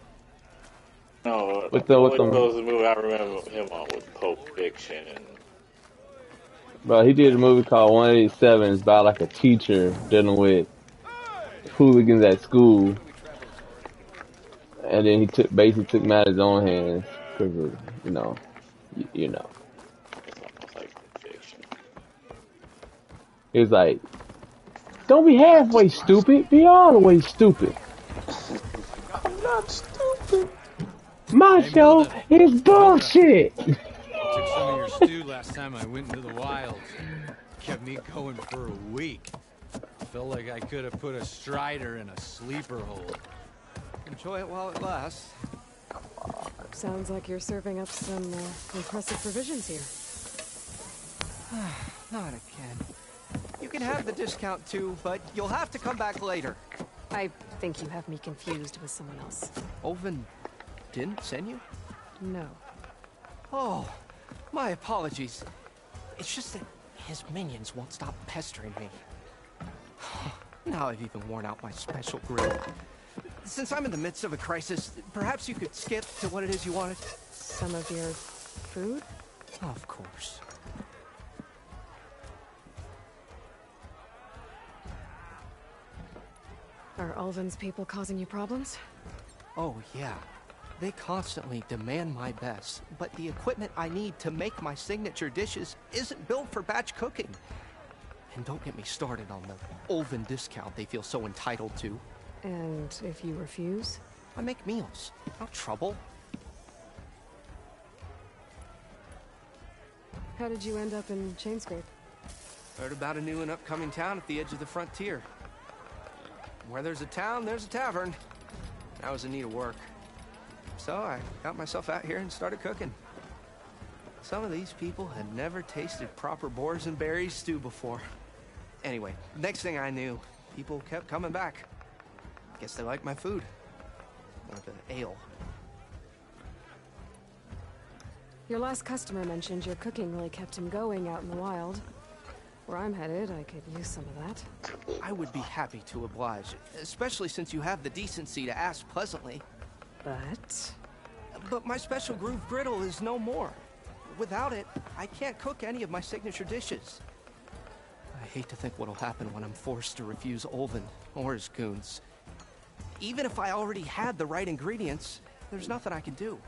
no, With the the, with only the, those movie I remember him on was Pulp Fiction. bro, he did a movie called 187. It's about like a teacher dealing with hooligans at school. And then he basically took matters in his own hands because of, you know, you know. It's almost like fiction. He was like, don't be halfway stupid, be all the way stupid. I'm not stupid. My Hey, show Milda. is bullshit. I took some of your stew last time I went into the wilds. Kept me going for a week. Felt like I could have put a strider in a sleeper hole. Enjoy it while it lasts. Sounds like you're serving up some impressive provisions here. Not again. You can have the discount too, but you'll have to come back later. I think you have me confused with someone else. Olvin didn't send you? No. Oh, my apologies. It's just that his minions won't stop pestering me. Now I've even worn out my special grill. Since I'm in the midst of a crisis, perhaps you could skip to what it is you wanted? Some of your food? Of course. Are Ulvin's people causing you problems? Oh, yeah. They constantly demand my best, but the equipment I need to make my signature dishes isn't built for batch cooking. And don't get me started on the Ulvin discount they feel so entitled to. And if you refuse? I make meals, not trouble. How did you end up in Chainscrape? Heard about a new and upcoming town at the edge of the frontier. Where there's a town, there's a tavern. I was in need of work. So I got myself out here and started cooking. Some of these people had never tasted proper boars and berries stew before. Anyway, next thing I knew, people kept coming back. Guess they liked my food. Or the ale. Your last customer mentioned your cooking really kept him going out in the wild. Where I'm headed, I could use some of that. I would be happy to oblige, especially since you have the decency to ask pleasantly. But my special groove griddle is no more. Without it, I can't cook any of my signature dishes. I hate to think what'll happen when I'm forced to refuse Olvin or his goons. Even if I already had the right ingredients, there's nothing I can do.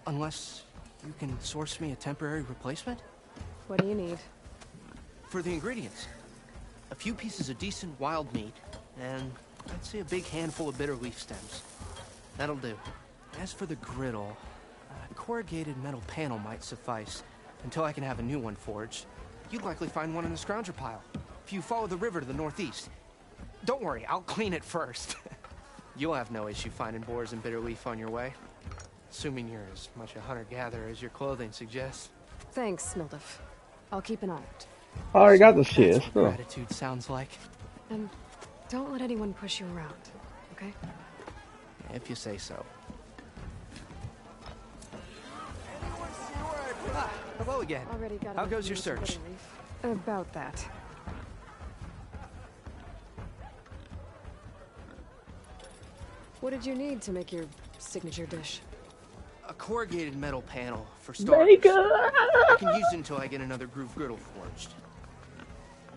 Unless you can source me a temporary replacement? What do you need? For the ingredients, a few pieces of decent wild meat, and I'd say a big handful of bitter leaf stems. That'll do. As for the griddle, a corrugated metal panel might suffice until I can have a new one forged. You'd likely find one in the scrounger pile, if you follow the river to the northeast. Don't worry, I'll clean it first. You'll have no issue finding boars and bitter leaf on your way. Assuming you're as much a hunter-gatherer as your clothing suggests. Thanks, Mildif. I'll keep an eye out. I already got the shit. That's what gratitude sounds like. And don't let anyone push you around, okay? If you say so. Hello again. Already got How goes your search? About that. What did you need to make your signature dish? A corrugated metal panel, for starters. I can use it until I get another groove griddle forged.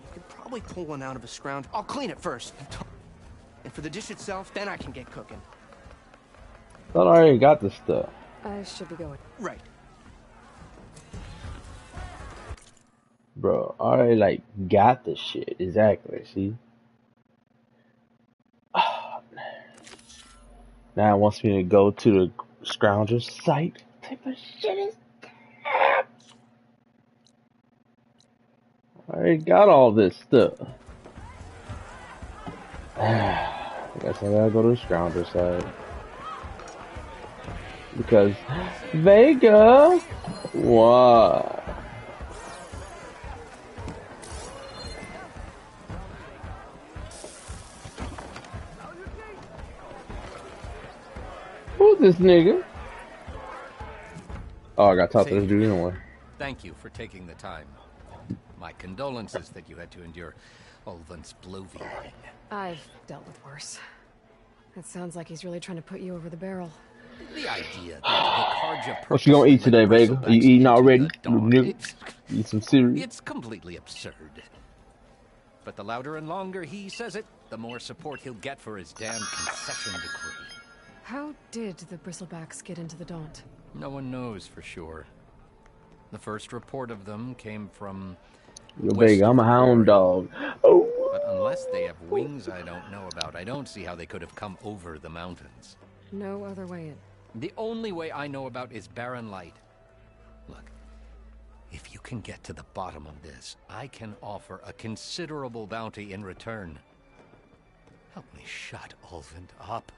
You could probably pull one out of a scrounge. I'll clean it first. And for the dish itself, then I can get cooking. Thought I already got the stuff. I should be going. Right. Bro, I already like got the shit. Exactly, see? Now it wants me to go to the scoundrel site. What type of shit is that? I already got all this stuff. I guess I gotta go to the scoundrel site. Because Vega, what? Who's this nigga? Oh, I gotta talk to this dude anyway. Thank you for taking the time. My condolences that you had to endure Ulvin's bloviating. I've dealt with worse. It sounds like he's really trying to put you over the barrel. The idea that the Karja What you gonna eat today, Vega? Are you eating already? Eat some cereal? It's completely absurd. But the louder and longer he says it, the more support he'll get for his damn concession decree. How did the Bristlebacks get into the Daunt? No one knows for sure. The first report of them came from... Yo, Vega, I'm a hound dog. Oh. But unless they have wings I don't know about, I don't see how they could have come over the mountains. No other way in. The only way I know about is Barren Light. Look, if you can get to the bottom of this, I can offer a considerable bounty in return. Help me shut Ulvin up.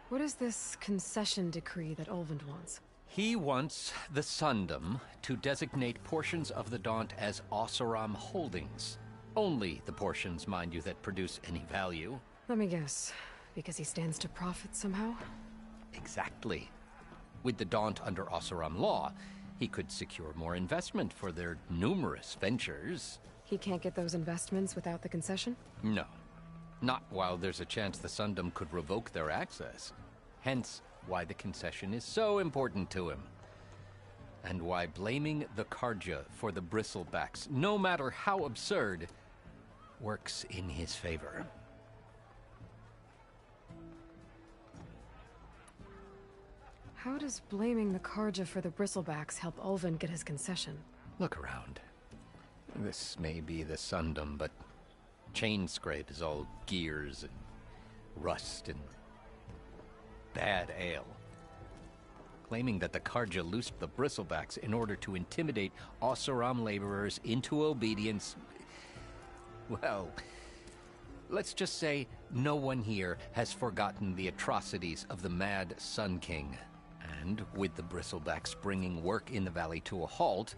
What is this concession decree that Ulvin wants? He wants the Sundom to designate portions of the Daunt as Oseram holdings. Only the portions, mind you, that produce any value. Let me guess. Because he stands to profit somehow? Exactly. With the Daunt under Oseram law, he could secure more investment for their numerous ventures. He can't get those investments without the concession? No. Not while there's a chance the Sundom could revoke their access. Hence, why the concession is so important to him. And why blaming the Karja for the Bristlebacks, no matter how absurd, works in his favor. How does blaming the Karja for the Bristlebacks help Ulvin get his concession? Look around. This may be the Sundom, but Chainscrape is all gears and rust and bad ale. Claiming that the Karja loosed the Bristlebacks in order to intimidate Oseram laborers into obedience. Well, let's just say no one here has forgotten the atrocities of the Mad Sun King. And with the Bristlebacks bringing work in the valley to a halt,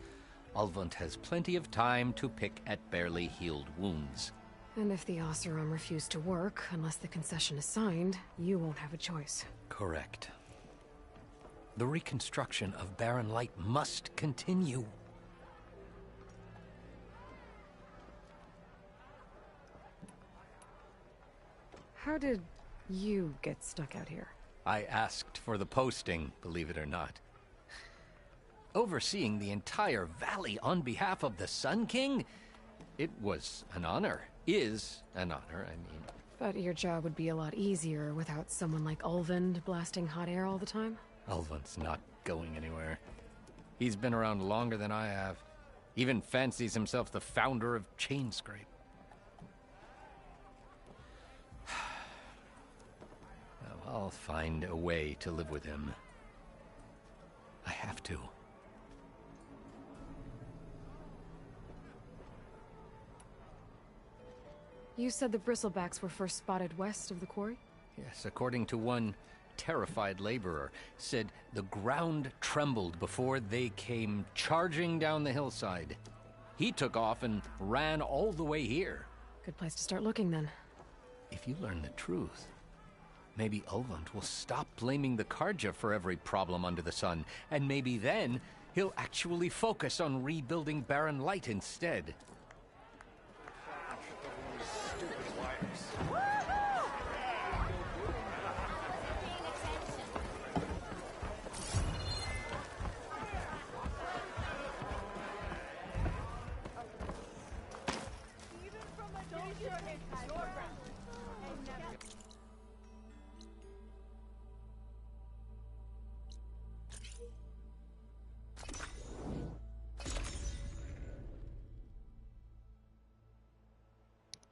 Ulvund has plenty of time to pick at barely healed wounds. And if the Oseram refuse to work, unless the concession is signed, you won't have a choice. Correct. The reconstruction of Barren Light must continue. How did you get stuck out here? I asked for the posting, believe it or not. Overseeing the entire valley on behalf of the Sun King? It was an honor. Is an honor, I mean. But your job would be a lot easier without someone like Ulvund blasting hot air all the time? Ulvund's not going anywhere. He's been around longer than I have. Even fancies himself the founder of Chainscrape. Well, I'll find a way to live with him. I have to. You said the Bristlebacks were first spotted west of the quarry? Yes, according to one terrified laborer, said the ground trembled before they came charging down the hillside. He took off and ran all the way here. Good place to start looking, then. If you learn the truth, maybe Ulvund will stop blaming the Karja for every problem under the sun, and maybe then he'll actually focus on rebuilding Barren Light instead.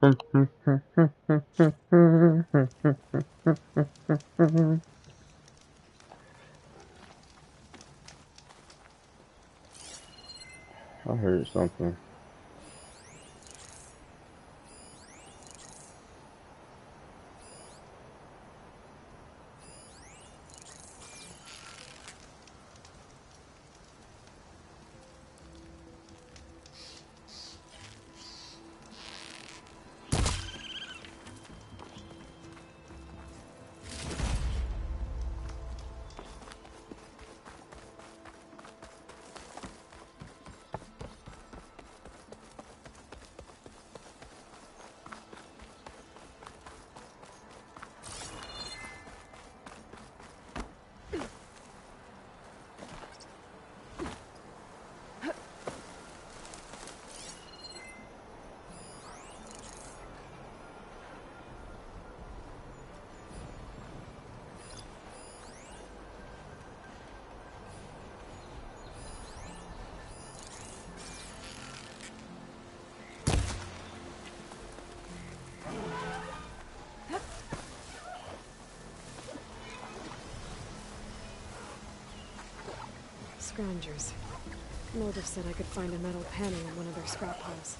I heard something. Scroungers. Motive said I could find a metal panel in one of their scrap piles.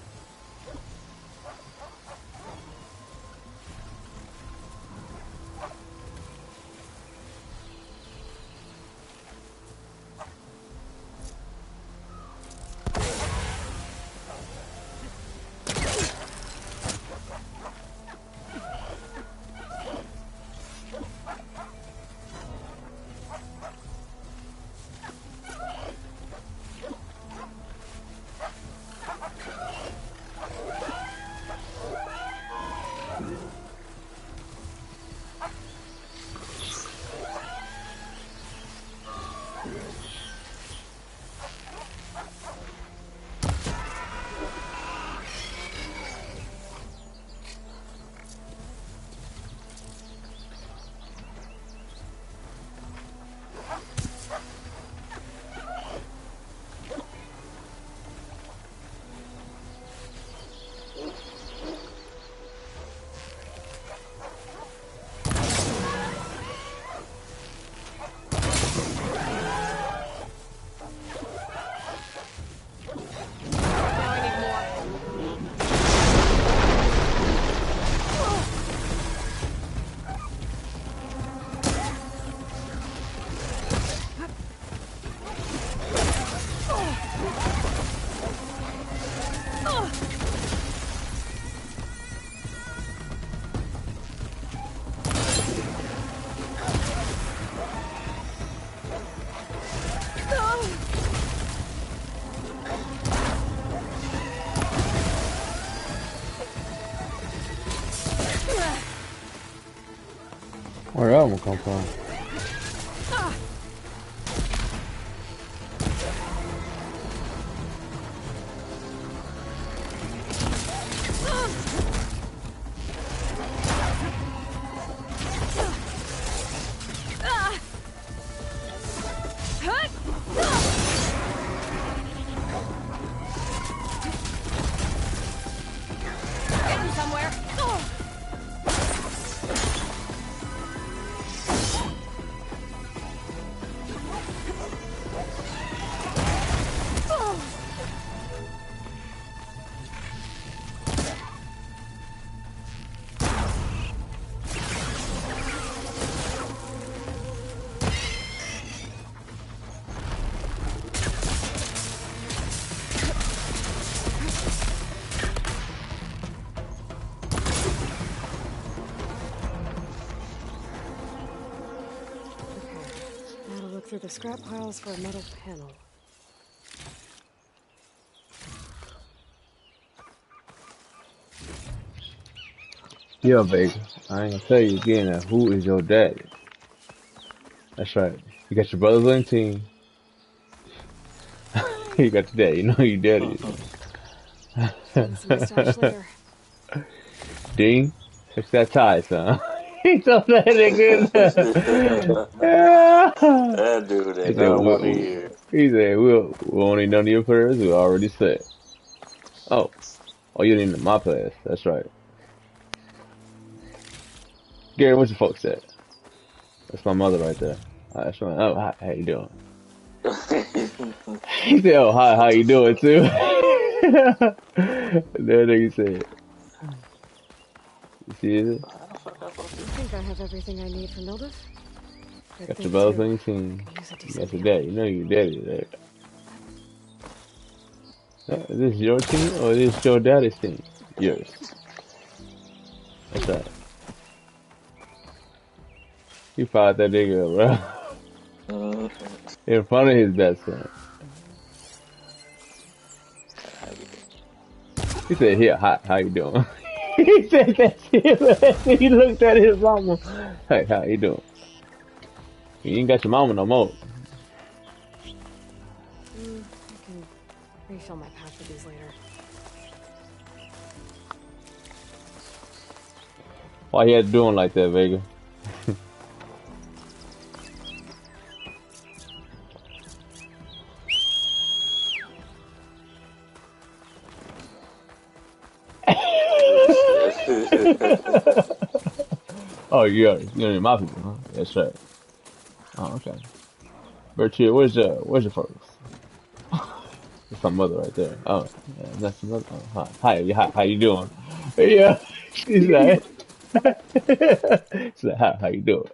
Where that one come from? Through the scrap piles for a metal panel. Yeah, baby. I ain't gonna tell you again that who is your daddy. That's right. You got your brothers on the team. You got your dad. You know who your daddy is. Thanks, mustache later. Dean, fix that tie, son. He told that nigga. That dude He ain't said, never want to hear. he said, we'll only none of your prayers. We already said. Oh, you didn't in my class. That's right. Gary, what's your folks at? That's my mother right there. That's my, oh, hi, how you doing? He said, oh, hi, how you doing, too? That nigga said. You see it? I think I have everything I need for Mildred. I Got your think brothers too. on your team. Could use a You decent got your meal. daddy. You know your daddy there. Is this your team or is this your daddy's team? Yours. That's right. He fired that nigga up, bro. In front of his best friend. He said, here, hi, how you doing? He said that shit. He looked at his mama. Hey, how you doing? You ain't got your mama no more. I can refill my pack with these later. Why he had to do him like that, Vega? Oh, yeah, you're my people, huh? That's right. Oh, okay. Bertie, where's your folks? That's my mother right there. Oh, yeah, that's your mother. Oh, hi, how you doing? Yeah, she's like, she's like, how you doing?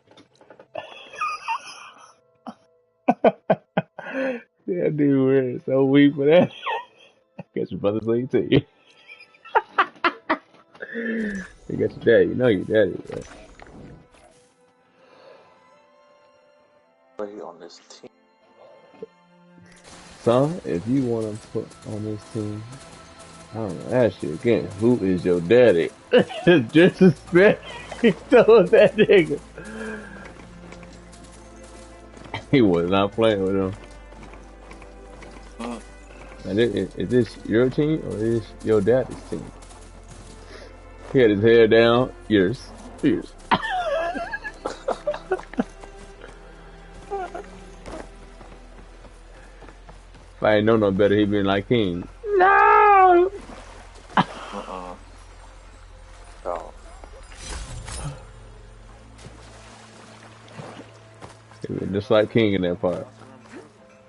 Yeah, dude, we're so weak for that. Guess your brother's league too. You got your daddy. You know your daddy, right? Play on this team. Son, if you want to put on this team, I don't know, ask you again. Who is your daddy? Disrespect. He told that nigga. He was not playing with him. And is this your team or is this your daddy's team? He had his hair down. Yours. Yours. If I ain't know no better, he'd been like King. No! Oh. He'd been just like King in that part.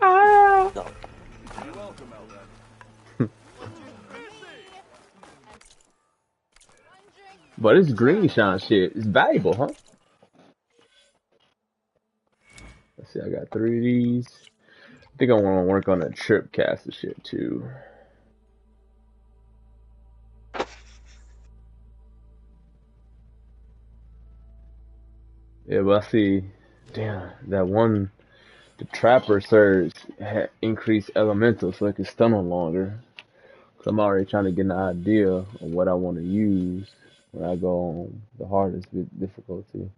No. You're welcome, Elder. But this green shine shit is valuable, huh? Let's see, I got 3 of these. I think I want to work on a trip caster shit too. Yeah, but I see, damn, that one, the Trapper Surge had increased elemental so I can stun on longer. So I'm already trying to get an idea of what I want to use when I go on the hardest difficulty.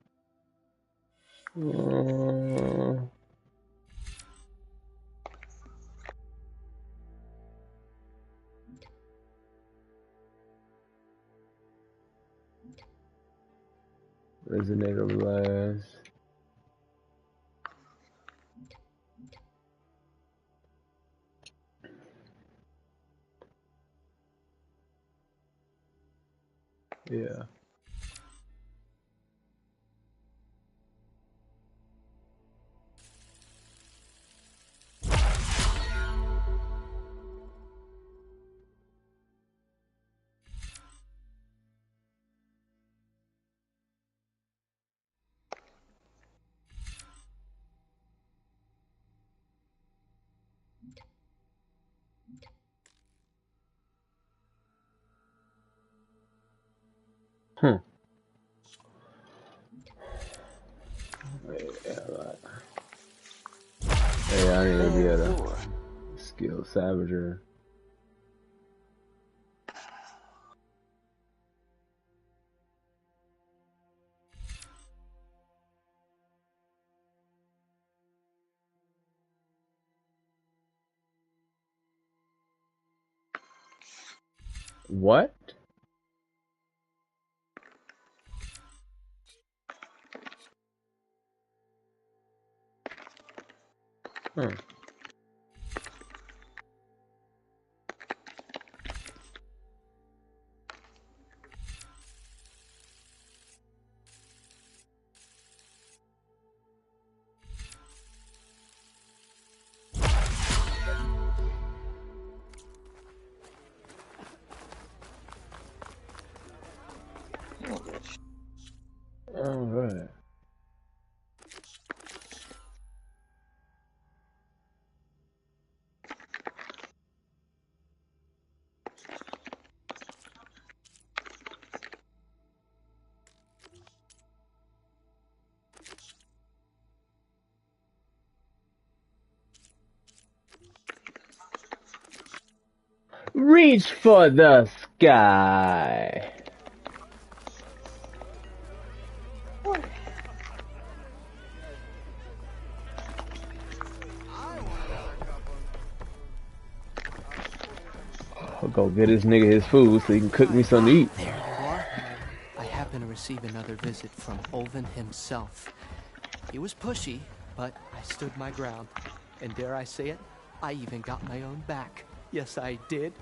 Resonator Blast. Yeah. Hmm. Yeah, right. Hey, I need to be at a skill savager. What? Huh. Reach for the sky. I'll go get this nigga his food so he can cook me something to eat. There you are. I happen to receive another visit from Ulvin himself. He was pushy, but I stood my ground. And dare I say it, I even got my own back. Yes, I did.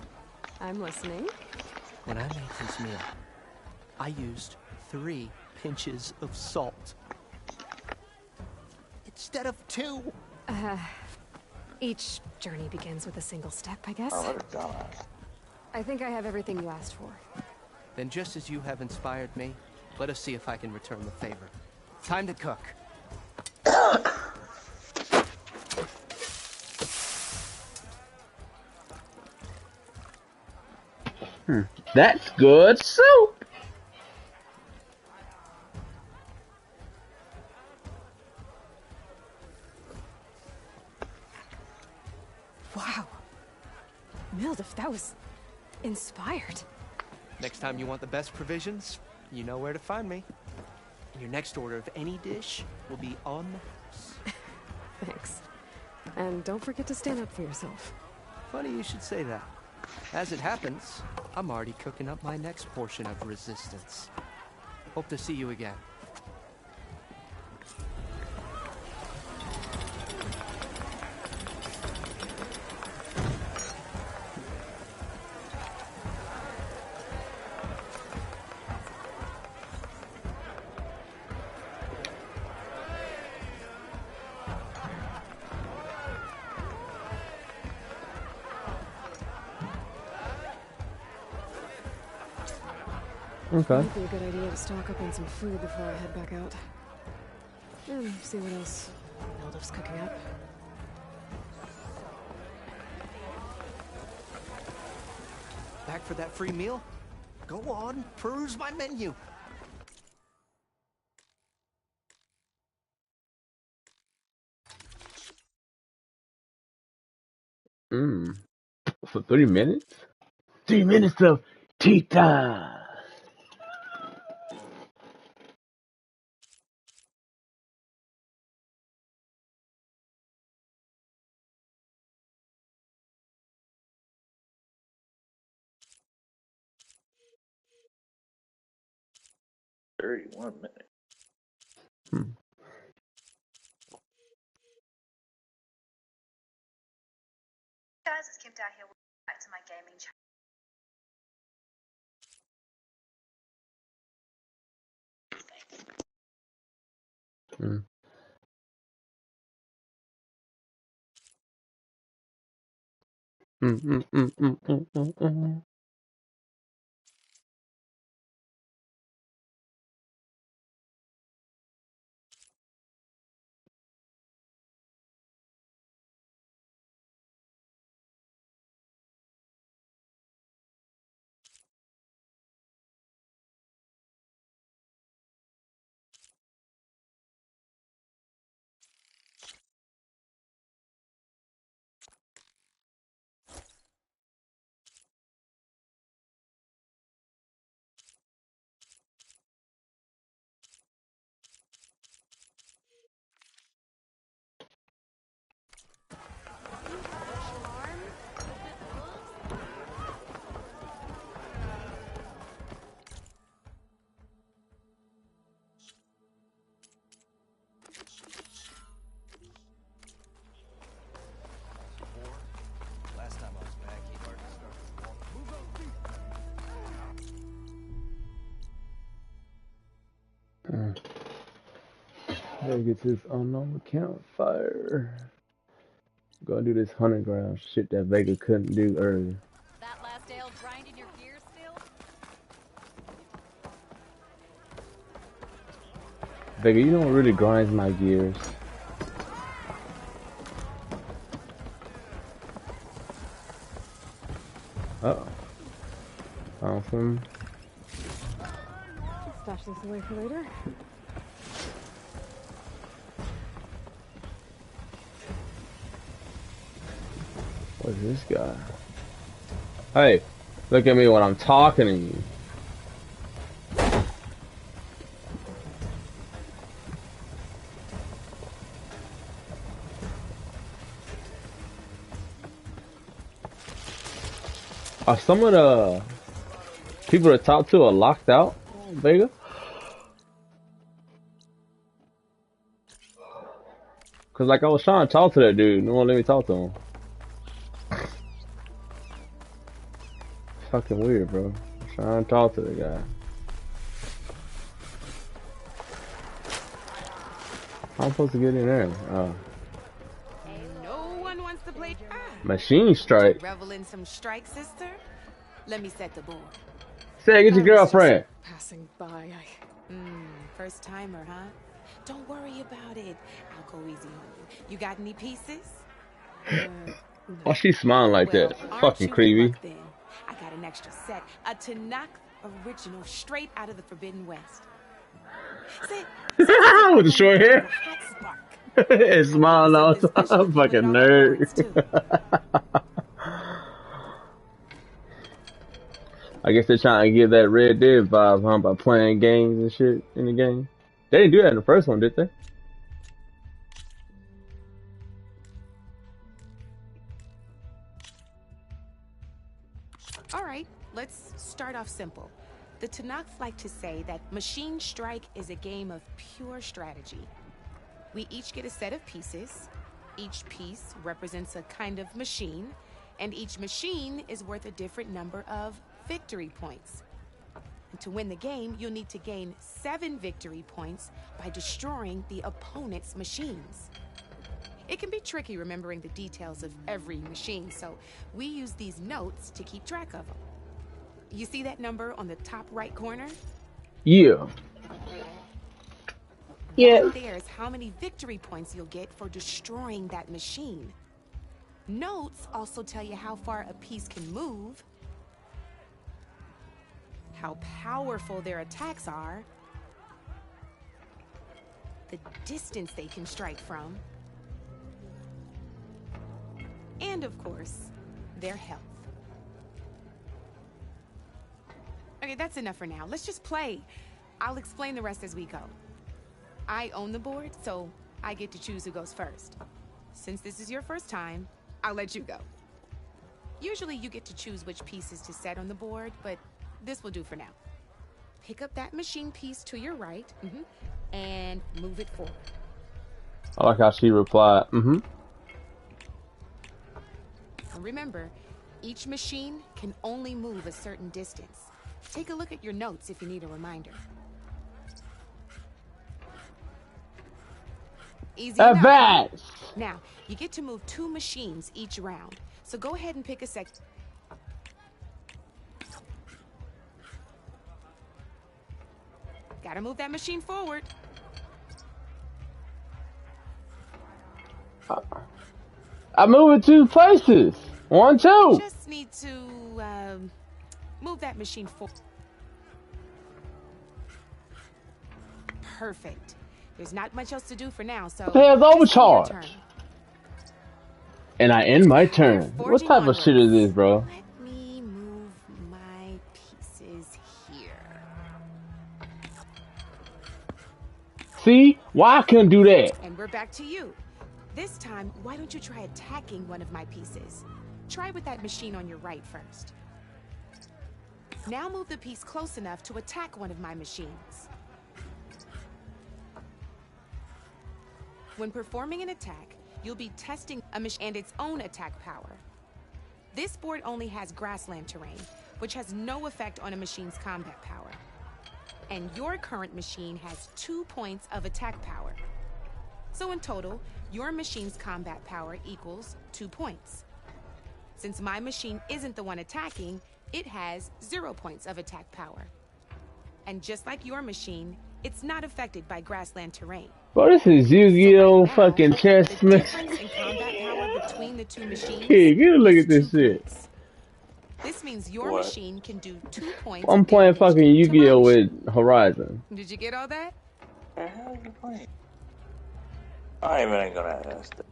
I'm listening. When I made his meal, I used 3 pinches of salt. Instead of 2. Each journey begins with a single step, I guess. Oh, what a dumbass. I think I have everything you asked for. Then just as you have inspired me, let us see if I can return the favor. Time to cook. That's good soup. Wow. Mildif, that was inspired. Next time you want the best provisions, you know where to find me. And your next order of any dish will be on the house. Thanks. And don't forget to stand up for yourself. Funny you should say that. As it happens, I'm already cooking up my next portion of resistance. Hope to see you again. Okay. Might be a good idea to stock up on some food before I head back out. And see what else Mildif's cooking up. Back for that free meal? Go on, peruse my menu. For 3 minutes? 3 minutes of tea time. $31 minutes. Guys, it's Kim down here. Welcome back to my gaming channel. Last time I was back, he hardly started walking. Move those feet! Gotta get this unknown campfire. Gonna do this 100 ground shit that Vega couldn't do earlier. That last ale grinding your gears still? Vega, you know what really grinds my gears? Uh-oh. Found some. Stash this away for later. What is this guy? Hey, look at me when I'm talking to you. Are some of the people to talk to are locked out, Vega? Cause like I was trying to talk to that dude, no one let me talk to him. Fucking weird, bro. I'm trying to talk to the guy. How am I supposed to get in there? No one wants to play. Machine strike. Revel in some strike, sister. Let me set the board. Say, get your girlfriend. Passing by, First timer, huh? Don't worry about it. I'll go easy on you. You got any pieces? Why she smiling like that? Fucking creepy. Then I got an extra set, a Tanakh original, straight out of the Forbidden West. With the short hair. And smiling all the time. Fucking nerd. I guess they're trying to give that Red Dead vibe, huh? By playing games and shit in the game. They didn't do that in the first one, did they? All right, let's start off simple. The Tanakh like to say that Machine Strike is a game of pure strategy. We each get a set of pieces. Each piece represents a kind of machine, and each machine is worth a different number of victory points. And to win the game, you'll need to gain 7 victory points by destroying the opponent's machines. It can be tricky remembering the details of every machine, so we use these notes to keep track of them. You see that number on the top right corner? Yeah. Yeah. Right there is how many victory points you'll get for destroying that machine. Notes also tell you how far a piece can move, how powerful their attacks are, the distance they can strike from, and of course, their health. Okay, that's enough for now. Let's just play. I'll explain the rest as we go. I own the board, so I get to choose who goes first. Since this is your first time, I'll let you go. Usually you get to choose which pieces to set on the board, but this will do for now. Pick up that machine piece to your right, and move it forward. I like how she replied, And remember, each machine can only move a certain distance. Take a look at your notes if you need a reminder. Easy enough. Advance! Now, you get to move 2 machines each round. So go ahead and pick a sec. Gotta move that machine forward. I moved 2 places. 1, 2. Just need to move that machine forward. Perfect. There's not much else to do for now, so The hell's overcharge? turn. And I end my turn. What type of shit is this, bro? Let me move my pieces here. See? Why I couldn't do that? And we're back to you. This time, why don't you try attacking one of my pieces? Try with that machine on your right first. Now move the piece close enough to attack one of my machines. When performing an attack, you'll be testing a machine and its own attack power. This board only has grassland terrain, which has no effect on a machine's combat power. And your current machine has 2 points of attack power. So in total, your machine's combat power equals 2 points. Since my machine isn't the one attacking, it has 0 points of attack power. And just like your machine, it's not affected by grassland terrain. Bro, this is Yu-Gi-Oh! Fucking chess match. In combat power between the 2 machines. Hey, get a look at this shit. This means your machine can do 2 points. I'm playing fucking Yu-Gi-Oh! With Horizon. Did you get all that? The hell are you playing? I ain't even gonna ask that.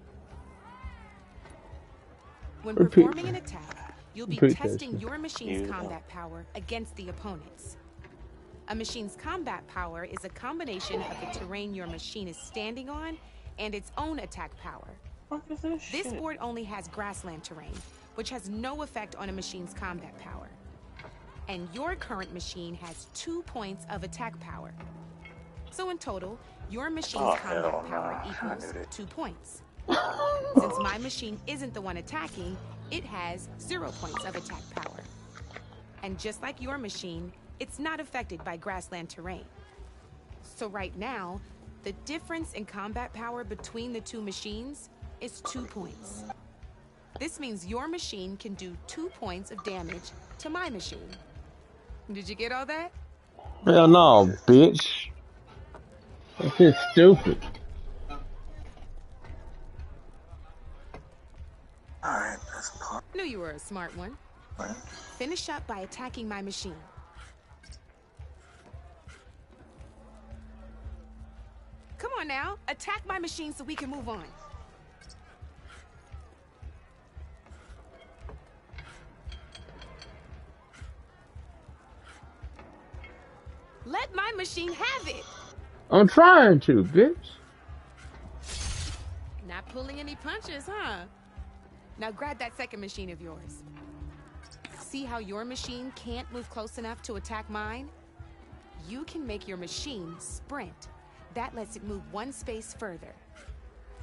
When performing an attack, You'll be Appreciate testing you. your machine's combat power against the opponent's. A machine's combat power is a combination of the terrain your machine is standing on and its own attack power. This board only has grassland terrain, which has no effect on a machine's combat power. And your current machine has 2 points of attack power. So in total, your machine's combat power equals 2 points. Since my machine isn't the one attacking, it has 0 points of attack power. And just like your machine, it's not affected by grassland terrain. So right now, the difference in combat power between the two machines is 2 points. This means your machine can do 2 points of damage to my machine. Did you get all that? Hell no, bitch. That's just stupid. Alright, that's part. Knew you were a smart one. Right. Finish up by attacking my machine. Come on now, attack my machine so we can move on. Let my machine have it. I'm trying to, bitch. Not pulling any punches, huh? Now grab that second machine of yours. See how your machine can't move close enough to attack mine? You can make your machine sprint. That lets it move 1 space further.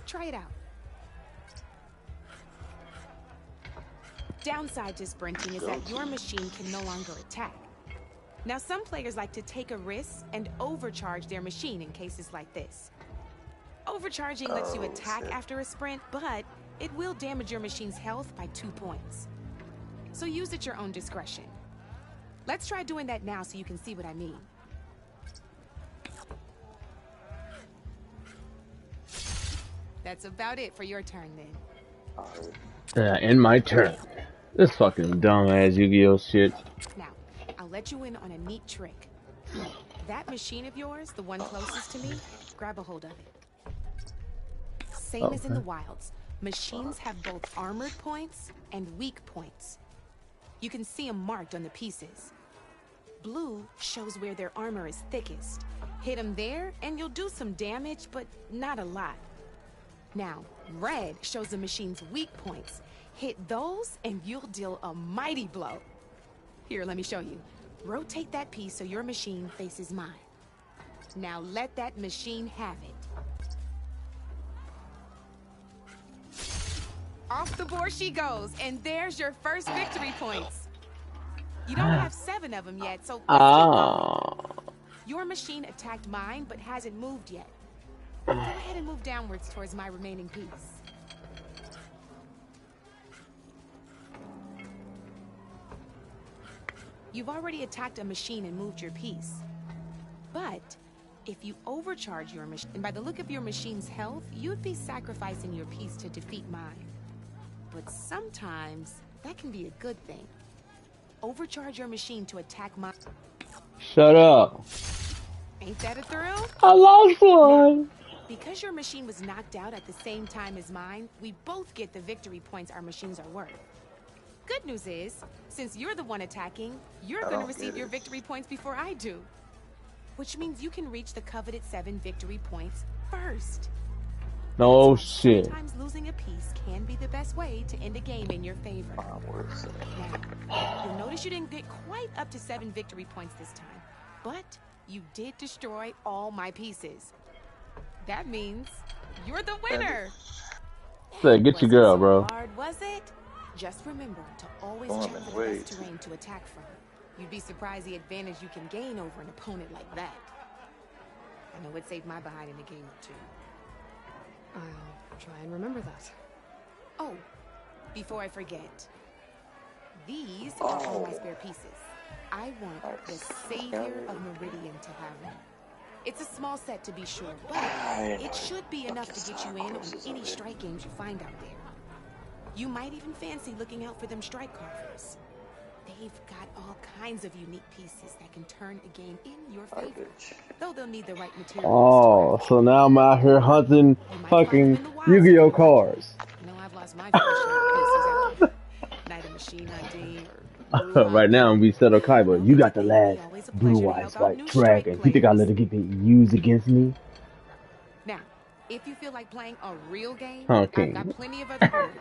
Try it out. Downside to sprinting is that your machine can no longer attack. Now some players like to take a risk and overcharge their machine in cases like this. Overcharging lets you attack after a sprint, but it will damage your machine's health by 2 points. So use at your own discretion. Let's try doing that now so you can see what I mean. That's about it for your turn then. Yeah, in my turn. This fucking dumbass Yu-Gi-Oh shit. Now, I'll let you in on a neat trick. That machine of yours, the one closest to me, grab a hold of it. Same as in the wilds, machines have both armored points and weak points. You can see them marked on the pieces. Blue shows where their armor is thickest. Hit them there and you'll do some damage, but not a lot. Now, red shows the machine's weak points. Hit those and you'll deal a mighty blow. Here, let me show you. Rotate that piece so your machine faces mine. Now let that machine have it. Off the board she goes, and there's your first victory points. You don't have 7 of them yet, so your machine attacked mine, but hasn't moved yet. Go ahead and move downwards towards my remaining piece. You've already attacked a machine and moved your piece. But if you overcharge your machine, and by the look of your machine's health, you'd be sacrificing your piece to defeat mine. But sometimes that can be a good thing. Overcharge your machine to attack mine. Shut up. Ain't that a thrill? I lost one. Because your machine was knocked out at the same time as mine, we both get the victory points our machines are worth. Good news is, since you're the one attacking, you're going to receive your victory points before I do. Which means you can reach the coveted 7 victory points first. No shit. Sometimes losing a piece can be the best way to end a game in your favor. Now, you'll notice you didn't get quite up to 7 victory points this time, but you did destroy all my pieces. That means you're the winner. Say, get your girl, bro. Hard, was it? Just remember to always check for the best terrain to attack from. You'd be surprised the advantage you can gain over an opponent like that. I know it saved my behind in a game or 2. I'll try and remember that. Oh, before I forget, these are all my spare pieces. I want the Savior of Meridian to have them. It's a small set to be sure, but it should be enough to get you in on any strike games you find out there. You might even fancy looking out for them strike carvers. They've got all kinds of unique pieces that can turn a game in your favor, though they'll need the right materials. Oh, so now I'm out here hunting fucking Yu-Gi-Oh cards. No, I've lost my share of pieces after Night of Machine ID. Right now, we said Kaiba, you got the last blue-eyes white dragon. You think I let it get used against me? Now, if you feel like playing a real game, Huh, I've King? got plenty of other boards.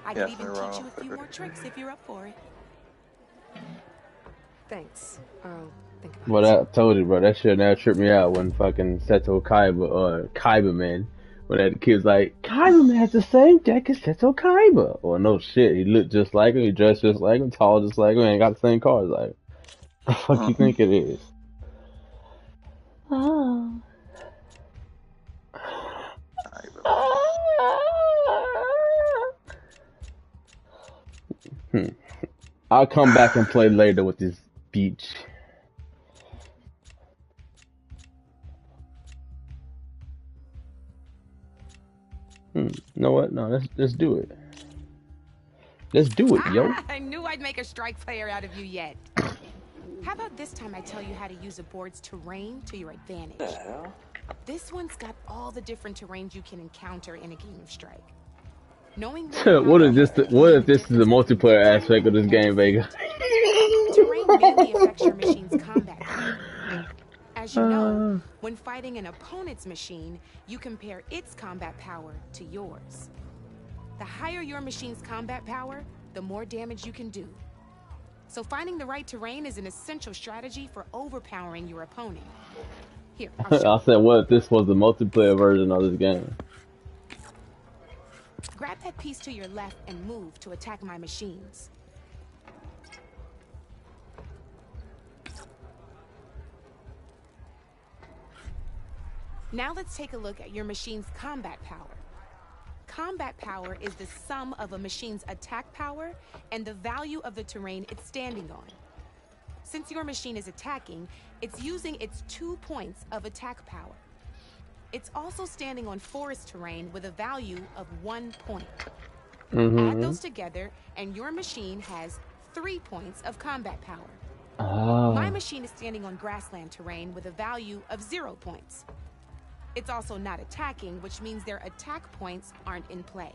I could Yes, even they're teach you wrong. a few more tricks if you're up for it. Thanks. I'll think about Well, it. I told you, bro. That shit now tripped me out when fucking Seto Kaiba or Kaiba Man, when that kid's like, Kaiba Man has the same deck as Seto Kaiba. Well, no shit. He looked just like him. He dressed just like him. Tall just like him. And got the same cards like him. The fuck you think it is? Oh. I'll come back and play later with this beach. You know what? No, let's do it. Let's do it, yo. I knew I'd make a strike player out of you yet. How about this time I tell you how to use a board's terrain to your advantage? This one's got all the different terrains you can encounter in a game of Strike. Knowing What if this is the multiplayer aspect of this game, Vega? terrain mainly affects your machine's combat power. As you know, when fighting an opponent's machine, you compare its combat power to yours. The higher your machine's combat power, the more damage you can do. So finding the right terrain is an essential strategy for overpowering your opponent. Here, I'll show you. I said, what if this was the multiplayer version of this game? Grab that piece to your left and move to attack my machines. Now let's take a look at your machine's combat power. Combat power is the sum of a machine's attack power and the value of the terrain it's standing on. Since your machine is attacking, it's using its 2 points of attack power. It's also standing on forest terrain with a value of 1 point. Add those together, and your machine has 3 points of combat power. My machine is standing on grassland terrain with a value of 0 points. It's also not attacking, which means their attack points aren't in play.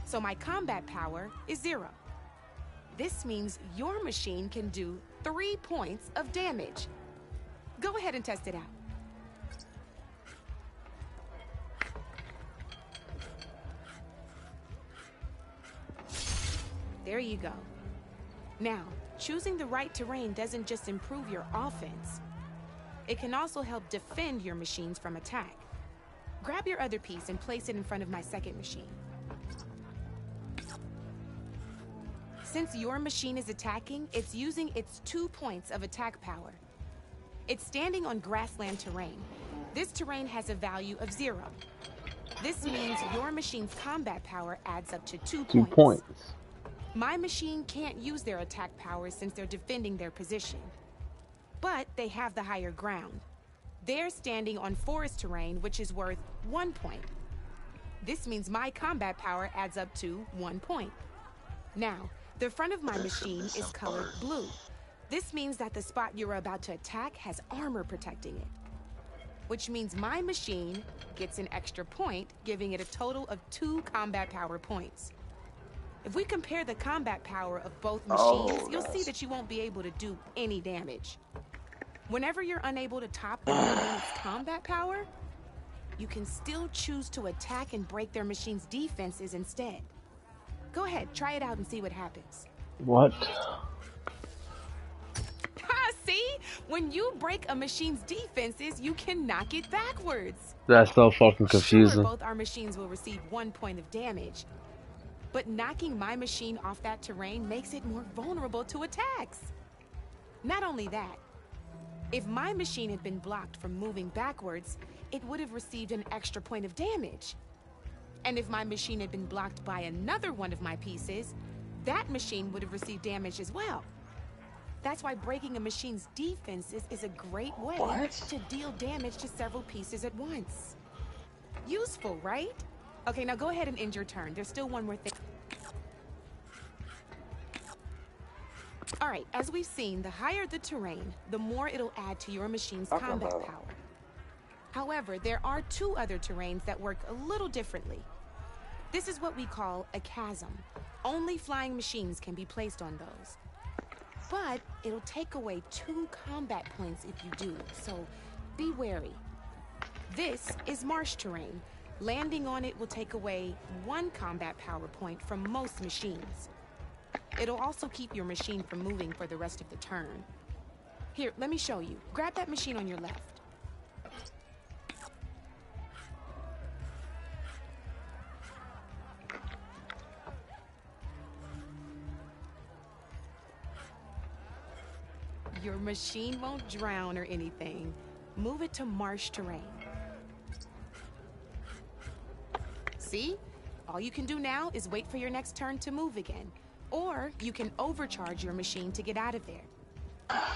So my combat power is 0. This means your machine can do 3 points of damage. Go ahead and test it out. There you go. Now, choosing the right terrain doesn't just improve your offense. It can also help defend your machines from attack. Grab your other piece and place it in front of my second machine. Since your machine is attacking, it's using its 2 points of attack power. It's standing on grassland terrain. This terrain has a value of 0. This means your machine's combat power adds up to 2 points. My machine can't use their attack power since they're defending their position. But they have the higher ground. They're standing on forest terrain, which is worth 1 point. This means my combat power adds up to 1 point. Now, the front of my machine is colored blue. This means that the spot you're about to attack has armor protecting it. Which means my machine gets an extra point, giving it a total of 2 combat power points. If we compare the combat power of both machines, you'll see that you won't be able to do any damage. Whenever you're unable to top an opponent's combat power, you can still choose to attack and break their machine's defenses instead. Go ahead, try it out and see what happens. What? See? When you break a machine's defenses, you can knock it backwards. That's so fucking confusing. Sure, both our machines will receive 1 point of damage. But knocking my machine off that terrain makes it more vulnerable to attacks. Not only that, if my machine had been blocked from moving backwards, it would have received an extra point of damage. And if my machine had been blocked by another one of my pieces, that machine would have received damage as well. That's why breaking a machine's defenses is a great way to deal damage to several pieces at once. Useful, right? Okay, now go ahead and end your turn. There's still one more thing. All right, as we've seen, the higher the terrain, the more it'll add to your machine's combat power. However, there are 2 other terrains that work a little differently. This is what we call a chasm. Only flying machines can be placed on those. But it'll take away 2 combat points if you do, so be wary. This is marsh terrain. Landing on it will take away 1 combat power point from most machines. It'll also keep your machine from moving for the rest of the turn. Here, let me show you. Grab that machine on your left. Your machine won't drown or anything. Move it to marsh terrain. See? All you can do now is wait for your next turn to move again. Or you can overcharge your machine to get out of there.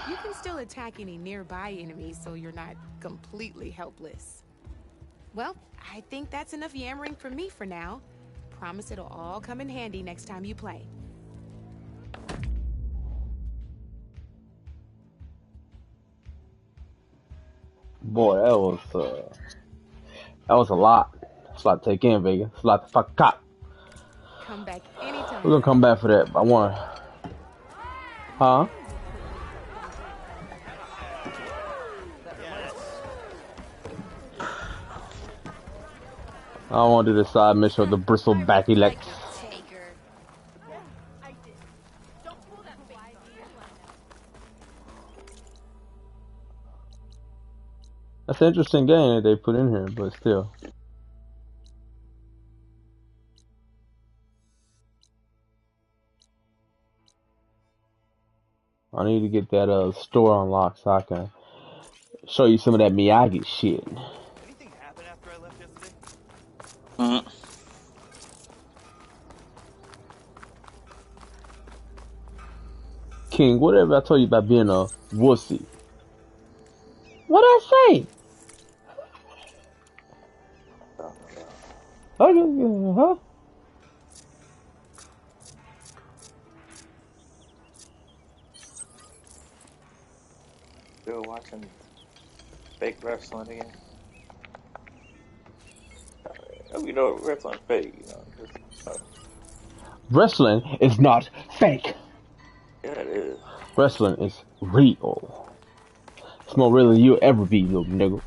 You can still attack any nearby enemies so you're not completely helpless. Well, I think that's enough yammering for me for now. Promise it'll all come in handy next time you play. Boy, that was a lot. It's a lot to take in, Vega. It's a lot to fuck up. Come back anytime. We're gonna come back for that. I want. Huh? I want to do the side mission with the bristleback elects. That's an interesting game that they put in here, but still. I need to get that store unlocked so I can show you some of that Miyagi shit. Anything happen after I left yesterday? King, whatever I told you about being a wussy. What did I say? Huh? Still watching fake wrestling again? You know, wrestling fake, you know. Just, Wrestling is not fake. yeah, it is. Wrestling is real. It's more real than you'll ever be, little nigga.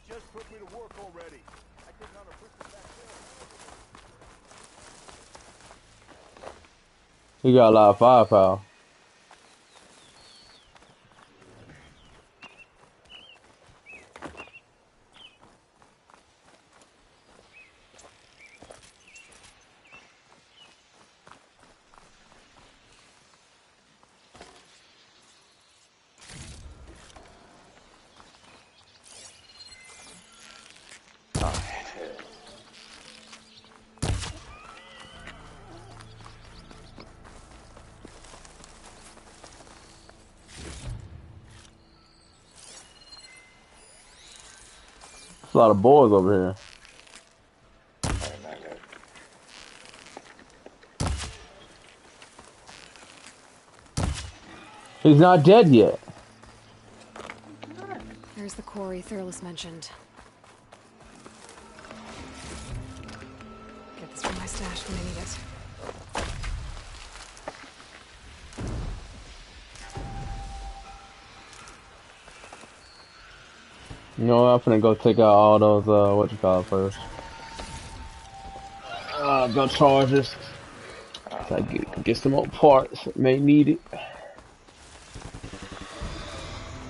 Just put me to work already. I didn't know to push it back there. You got a lot of firepower. There's a lot of boys over here. He's not dead yet. There's the quarry Thurles mentioned. Get this from my stash when I need it. You know what? I'm finna go take out all those, what you call it first. Go charges. So I get some more parts. May need it.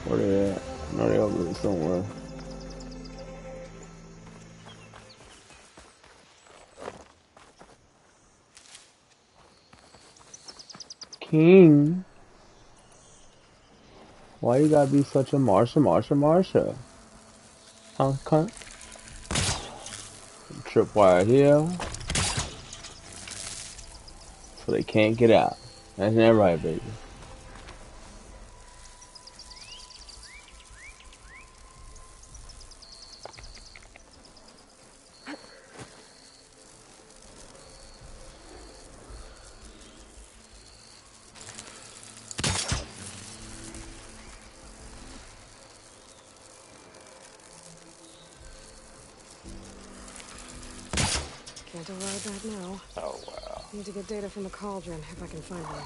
Where they at? I know they over there somewhere. King. Why you gotta be such a Marsha? Huh, cunt? Tripwire here. So they can't get out. That's not right, baby. Can't override that now. Oh, wow. Need to get data from the cauldron, if I can find one.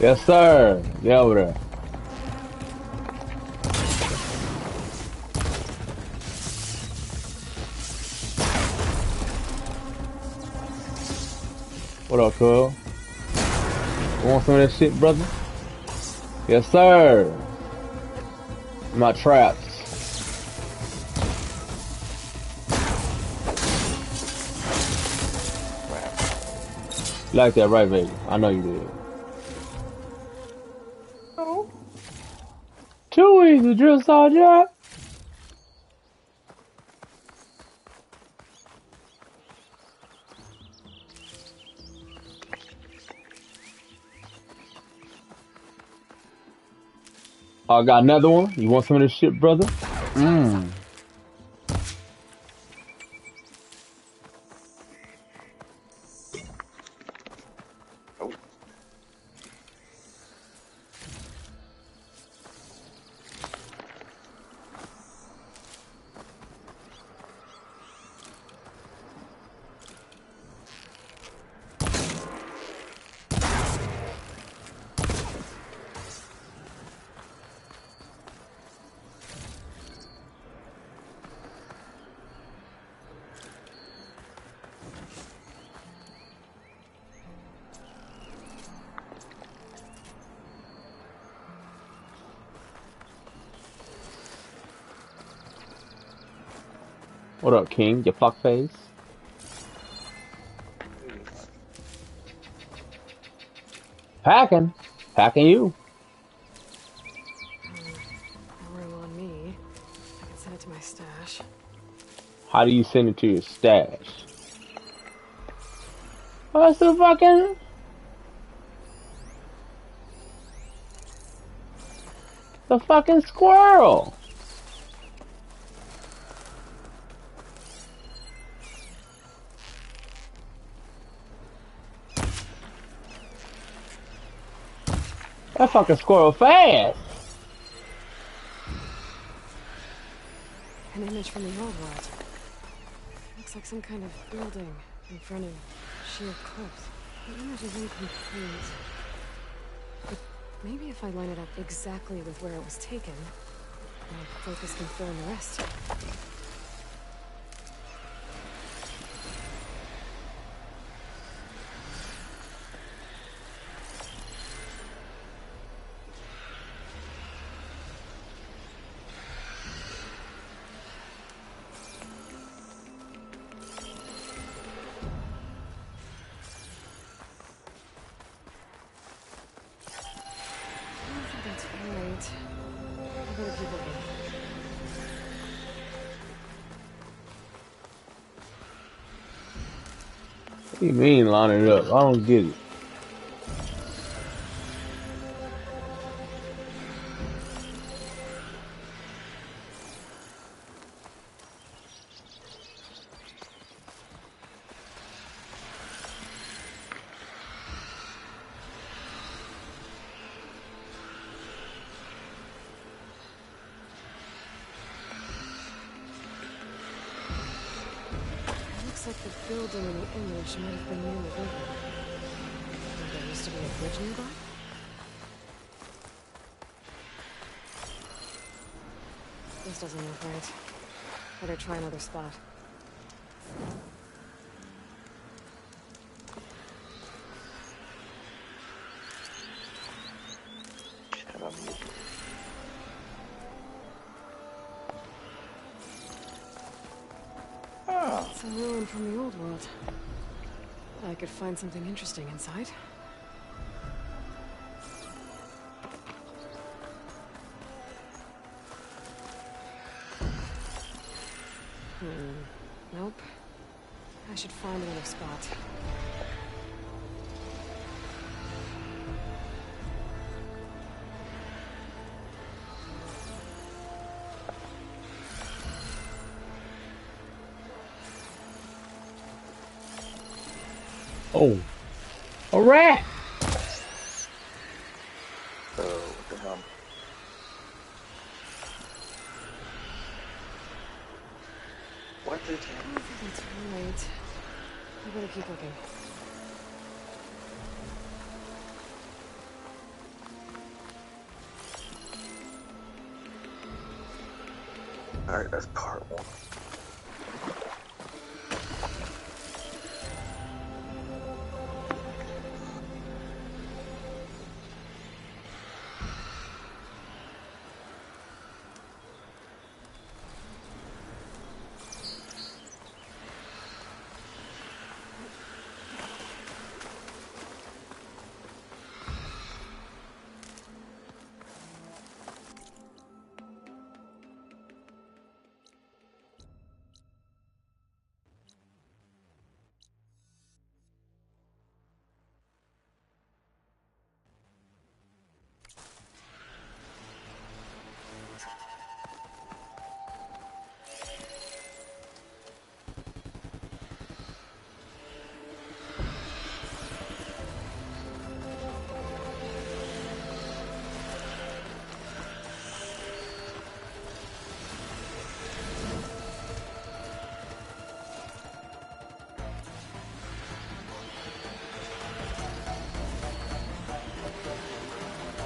Yes, sir. Get over there. What up, cuz? Want some of that shit, brother? Yes, sir. My traps. You like that, right, baby? I know you did. Oh. Too easy, drill sergeant. I got another one. You want some of this shit, brother? Mmm. What up, King? You fuck face? Packing? Packing you? Room on me. I can send it to my stash. How do you send it to your stash? Oh, that's the fucking... The fucking squirrel! That fucking squirrel fast! An image from the old world. Looks like some kind of building in front of sheer cliffs. The image is incomplete. But maybe if I line it up exactly with where it was taken, my focus can fill in the rest. What do you mean line it up? I don't get it. Looks like the building in the image might have been near the river. Maybe there used to be a bridge nearby? This doesn't look right. Better try another spot. It's a ruin from the old world. I could find something interesting inside. Nope. I should find another spot. Oh, a rat! Oh, what the hell? What did I don't think it's too late. I better keep looking. Alright, that's part one.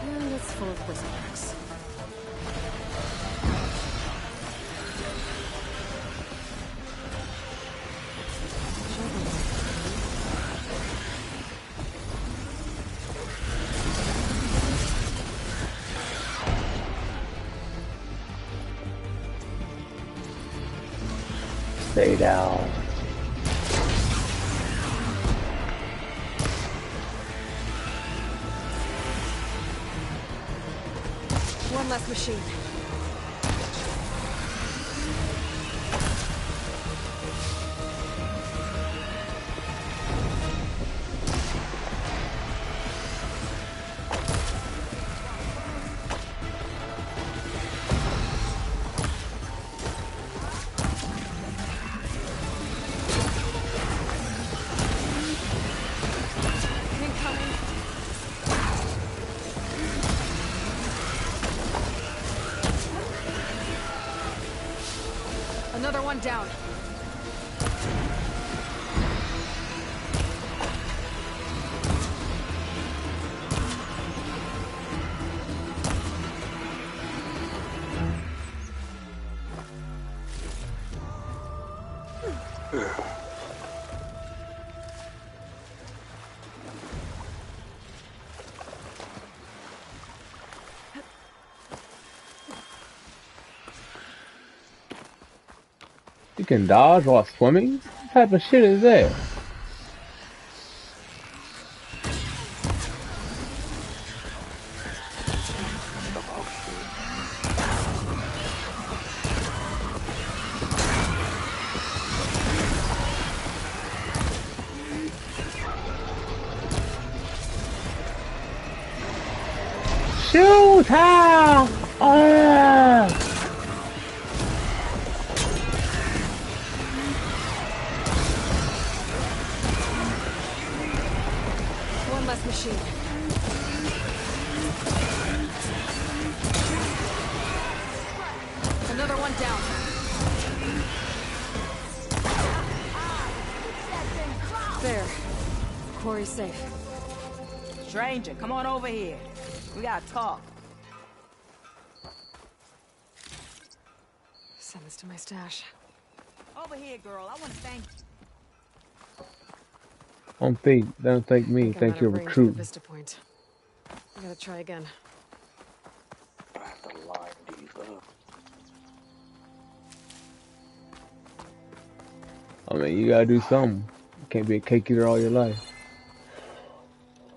And it's full of bristlebacks. Stay down. One less machine. Another one down. You can dodge while swimming? What type of shit is that? Shoot her! One less machine. Another one down. There. Quarry's safe. Stranger, come on over here. We gotta talk. Send this to my stash. Over here, girl. I want to thank you. Don't think me, think you're recruiting. Vista Point. I gotta try again. I have to line these up. I mean, you gotta do something. You can't be a cake eater all your life.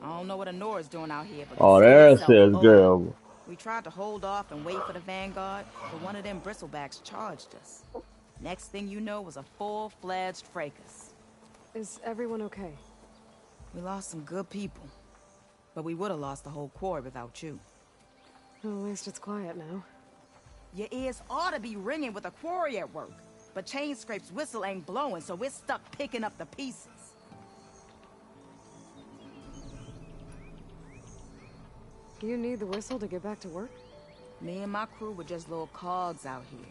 I don't know what Honora's doing out here, but Oh, there it says, girl. We tried to hold off and wait for the Vanguard, but one of them bristlebacks charged us. Next thing you know was a full-fledged fracas. Is everyone okay? We lost some good people. But we would have lost the whole quarry without you. Well, at least it's quiet now. Your ears ought to be ringing with a quarry at work. But Chainscrape's whistle ain't blowing, so we're stuck picking up the pieces. You need the whistle to get back to work? Me and my crew were just little cogs out here.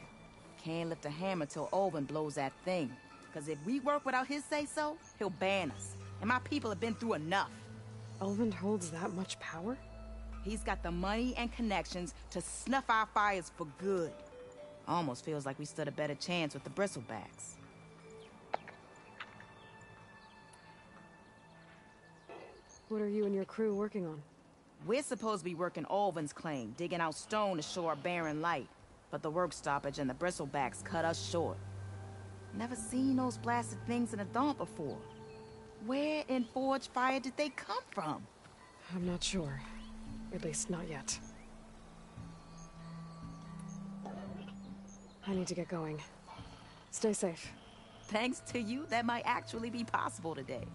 Can't lift a hammer till Olvin blows that thing. Cause if we work without his say-so, he'll ban us. And my people have been through enough. Olvin holds that much power? He's got the money and connections to snuff our fires for good. Almost feels like we stood a better chance with the bristlebacks. What are you and your crew working on? We're supposed to be working Olvin's claim, digging out stone to shore barren light. But the work stoppage and the bristlebacks cut us short. Never seen those blasted things in a dump before. Where in Forge Fire did they come from? I'm not sure. At least not yet. I need to get going. Stay safe. Thanks to you, that might actually be possible today.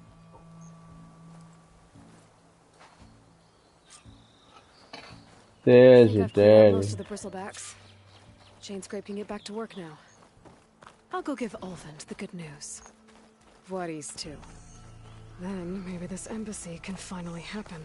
There's your daddy. Most of the bristlebacks. Chainscrape can get back to work now. I'll go give Olvin the good news. Voorhees too. Then maybe this embassy can finally happen.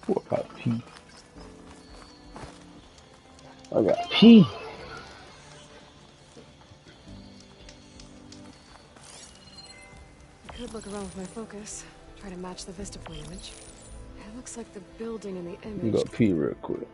I got pee. I got pee. I could look around with my focus, try to match the vista point image. It looks like the building in the image. You go pee real quick.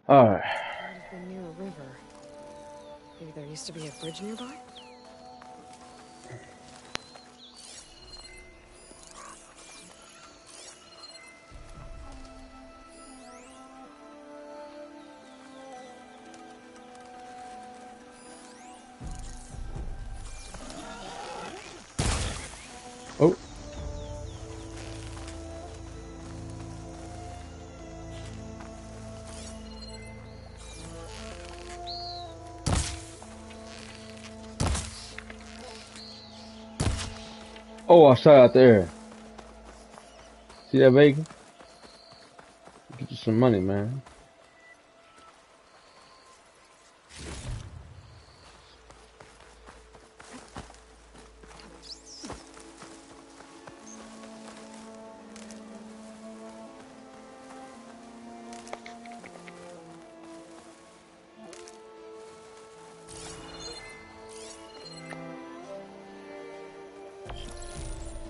Alright. Might have been near a river. Maybe there used to be a bridge nearby? Oh. Oh, I shot out there. See that bacon? Get you some money, man.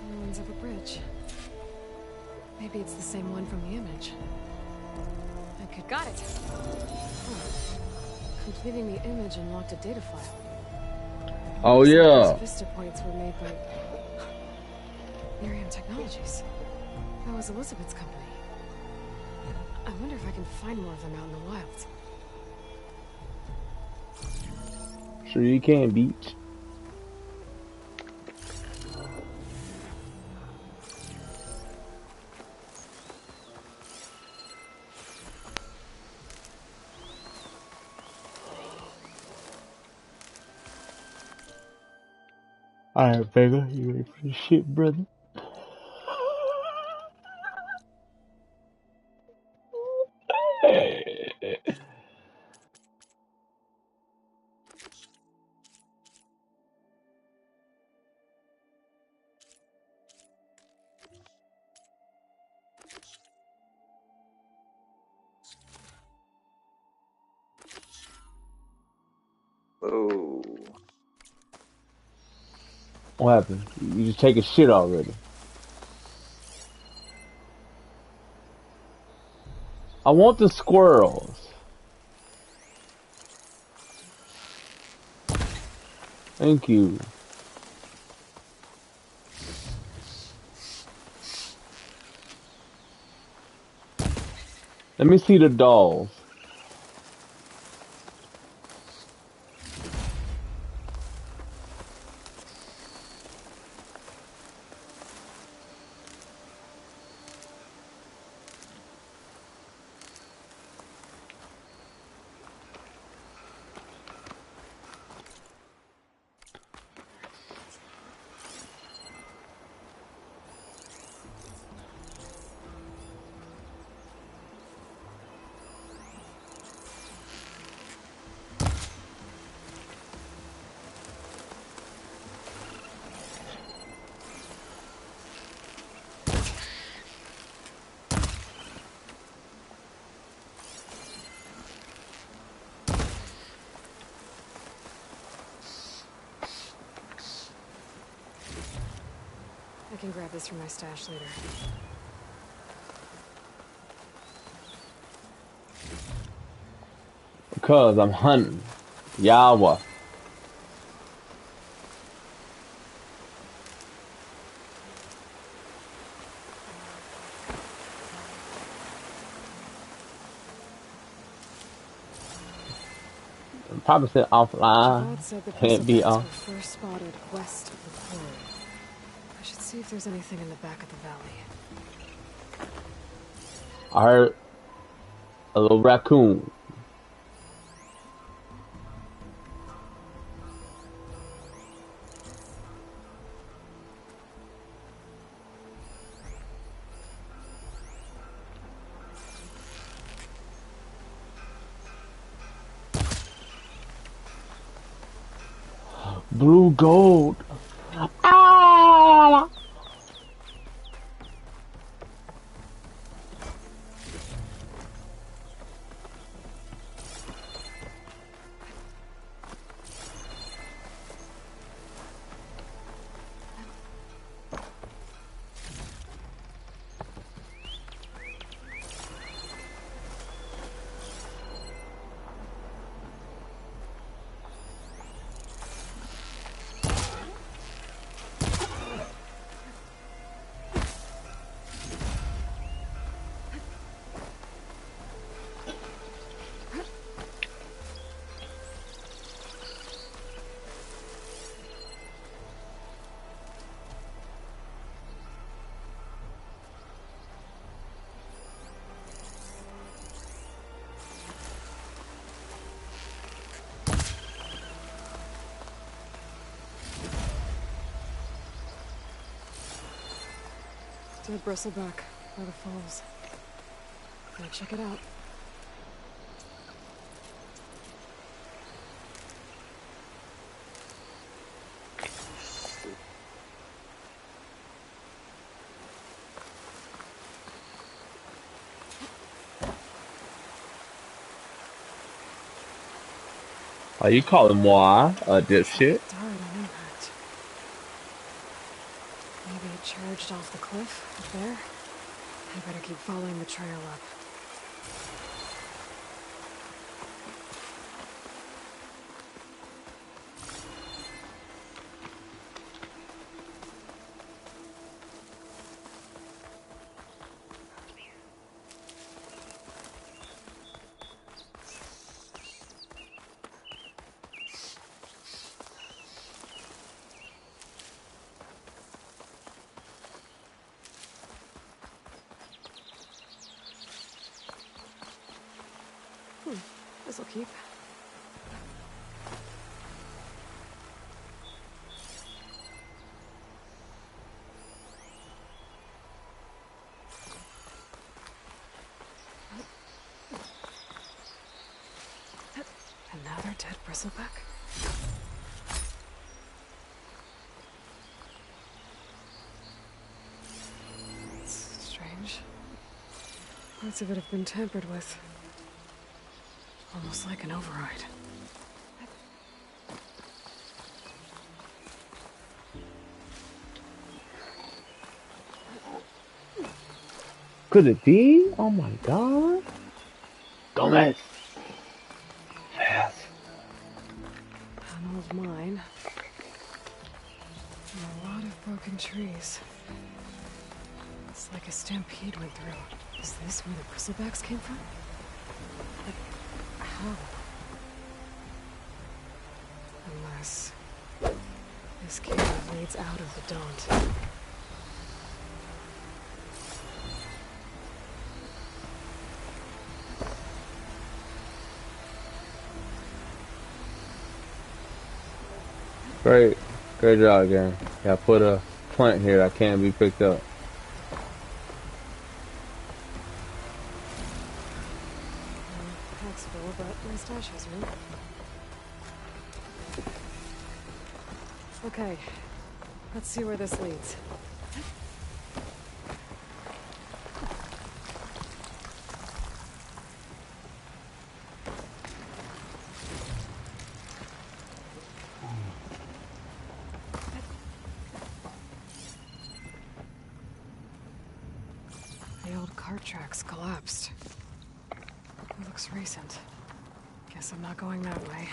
Ruins of a bridge. Maybe it's the same one from the image. I could... Got it! Oh. Completing the image unlocked a data file. Oh, Some of yeah. those Vista points were made by... Miriam Technologies. That was Elizabeth's company. I wonder if I can find more of them out in the wilds. Sure you can, Beach. Alright, Vega, you ready for this shit, brother? Oh. What happened? You just take a shit already. I want the squirrels. Thank you. Let me see the dolls. I can grab this from my stash later. Because I'm hunting. Yawa. Probably said offline. Chabot said the Can't be bristlebags off. were first spotted west of the quarry. I should see if there's anything in the back of the valley. I heard a little raccoon. Blue gold. Ah! Dead bristleback by the falls. Now check it out. Are you calling moi a dipshit? Died on impact. Maybe it charged off the cliff up there. I better keep following the trail up. This'll keep. Another dead bristleback? It's strange. Parts of it have been tampered with. Almost like an override. Could it be? Oh my god. Gomez. Fast. An old mine. And a lot of broken trees. It's like a stampede went through. Is this where the bristlebacks came from? But how? Unless this cave leads out of the Daunt. Great job again. Yeah, put a plant here that can't be picked up. Pack's full, but my stash has room. Okay, let's see where this leads. The old cart tracks collapsed. It looks recent. Guess I'm not going that way.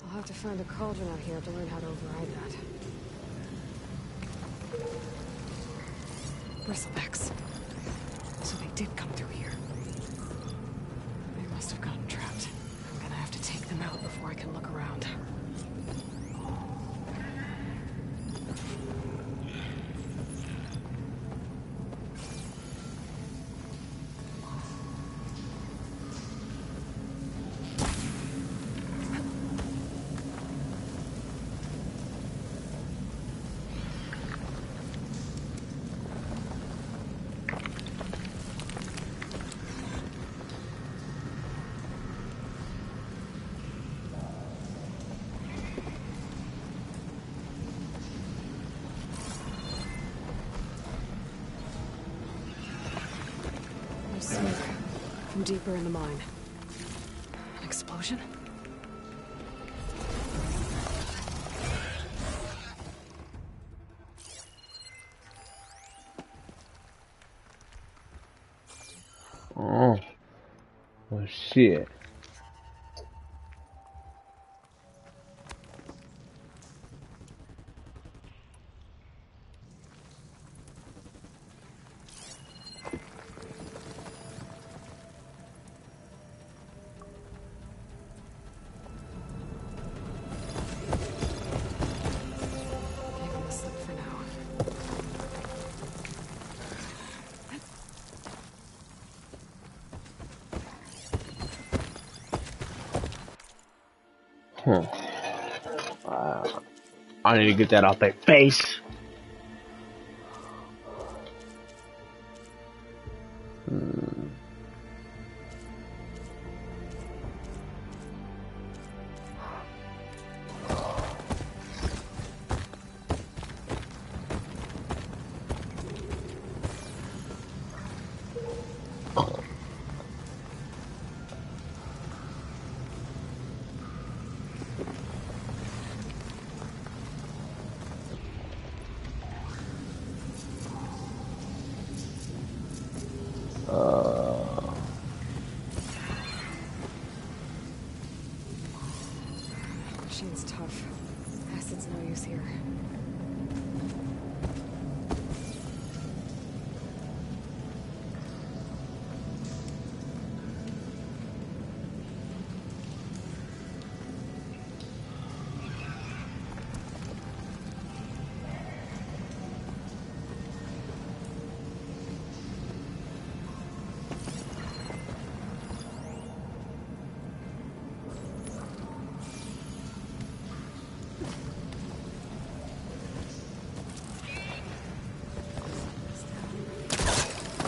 I'll have to find a cauldron out here to learn how to override that. Bristlebacks. So they did come through here. They must have gotten trapped. I'm gonna have to take them out before I can look around. Smoke from deeper in the mine. An explosion? Oh. Oh shit. Gave him the slip for now. I need to get that off their face. Machine's tough. Acid's no use here.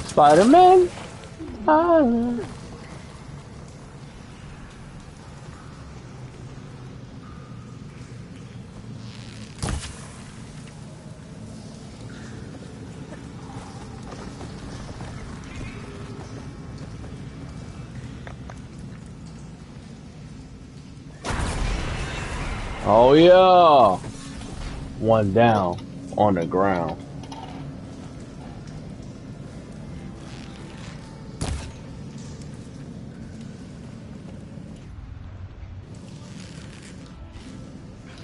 Spider-Man. Oh yeah. One down on the ground.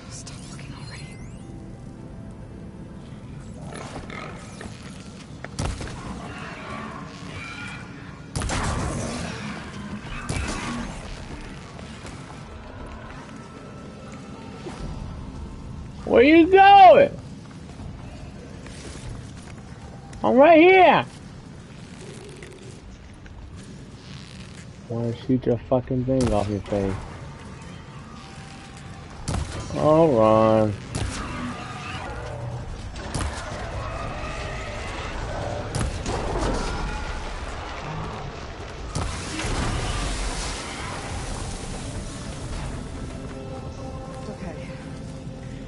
Stop looking already. Where you going? I'm right here. Wanna shoot your fucking thing off your face. All right. Okay.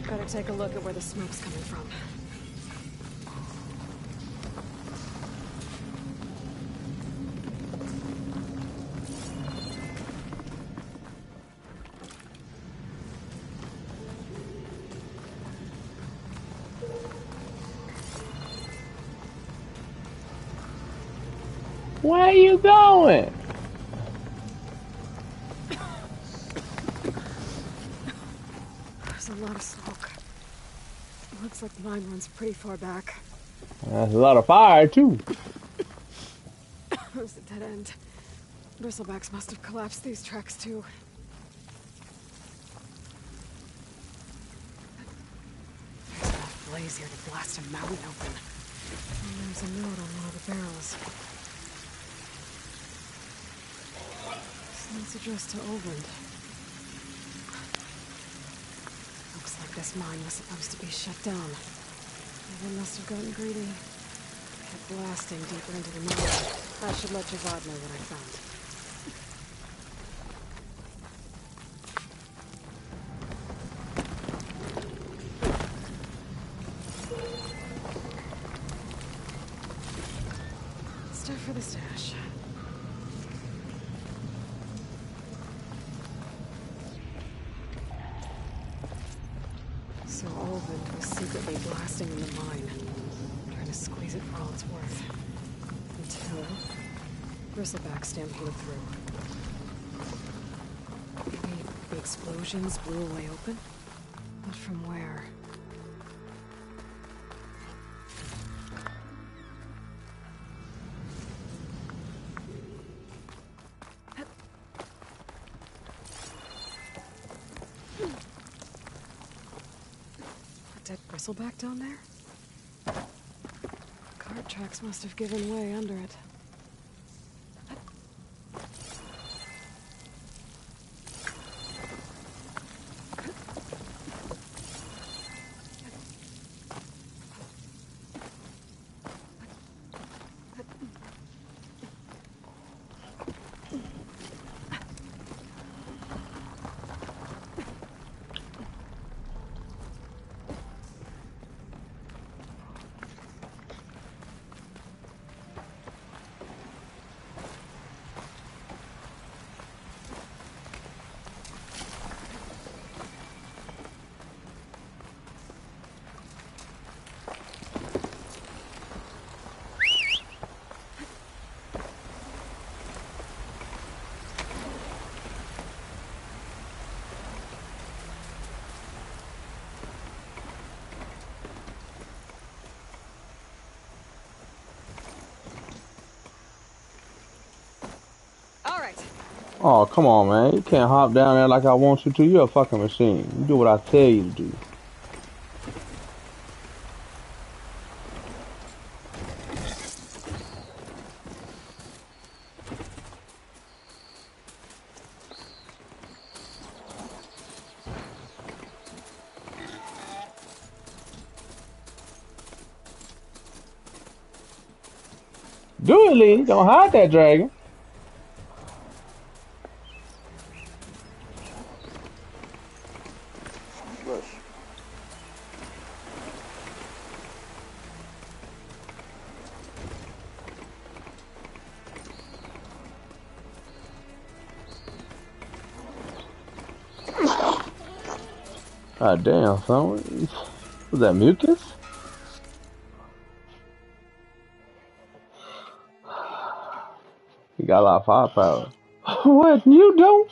Better take a look at where the smoke's coming from. Where are you going? There's a lot of smoke. Looks like the mine runs pretty far back. That's a lot of fire too. There's a dead end. Bristlebacks must have collapsed these tracks too. There's enough blaze here to blast a mountain open. And there's a note on one of the barrels. This note's addressed to Oland. Looks like this mine was supposed to be shut down. They must have gotten greedy. Kept blasting deeper into the mine. I should let Javad know what I found. Stuff for the stash. So Olvend was secretly blasting in the mine, trying to squeeze it for all it's worth. Until Bristleback stampeded through. Maybe the explosions blew a way open? But from where? Dead bristleback down there? Cart tracks must have given way under it. right. Oh, come on, man. You can't hop down there like I want you to. You're a fucking machine. You do what I tell you to do. Do it, Lee. Don't hide that dragon. Rush. God damn, son. Was that mucus? You got a lot of firepower. What? You don't?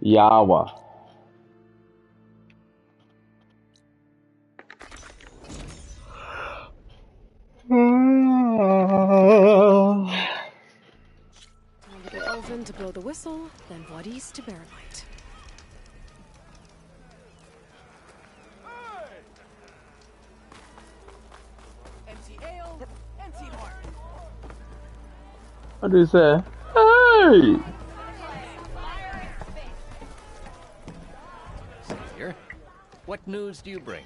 Yawa. Time to get Ulvin to blow the whistle, then Wadis to bear light. Empty ale, empty heart. What did he say? Hey! Here. What news do you bring?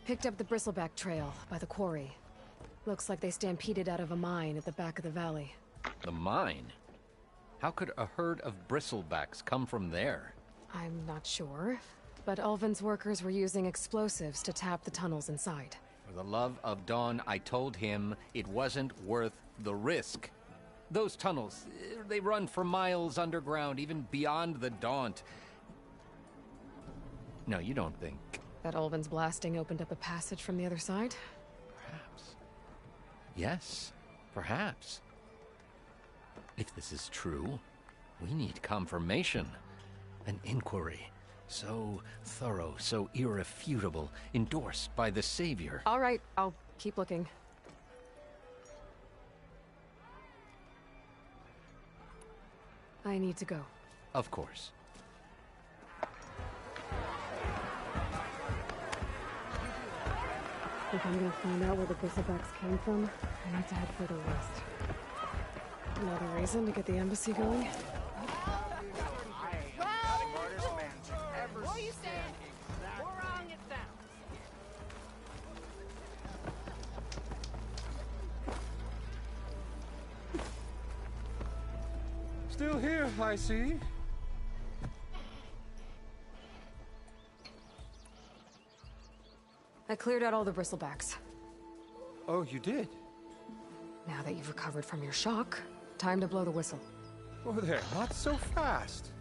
Picked up the bristleback trail by the quarry. Looks like they stampeded out of a mine at the back of the valley. The mine? How could a herd of bristlebacks come from there? I'm not sure, but Ulvin's workers were using explosives to tap the tunnels inside. For the love of Dawn, I told him it wasn't worth the risk. Those tunnels, they run for miles underground, even beyond the Daunt. No, you don't think... That Ulvin's blasting opened up a passage from the other side? Perhaps. Yes, perhaps. If this is true, we need confirmation. An inquiry. So thorough, so irrefutable, endorsed by the Savior. All right, I'll keep looking. I need to go. Of course. If I'm gonna find out where the bristlebacks came from, I need to head further west. Another reason to get the embassy going? What are you saying? We're wrong, it sounds. Still here, I see. I cleared out all the bristlebacks. Oh, you did? Now that you've recovered from your shock, time to blow the whistle. Oh, there, not so fast.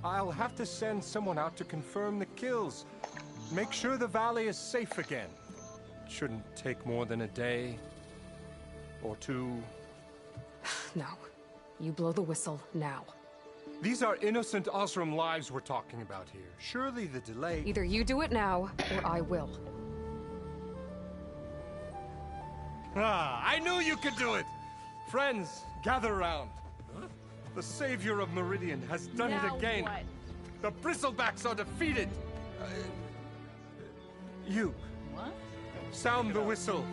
I'll have to send someone out to confirm the kills. Make sure the valley is safe again. Shouldn't take more than a day. Or two. No. You blow the whistle now. These are innocent Osram lives we're talking about here. Surely the delay... Either you do it now, or I will. Ah, I knew you could do it! Friends, gather around. The savior of Meridian has done it again. What? The bristlebacks are defeated. You. What? Sound the whistle.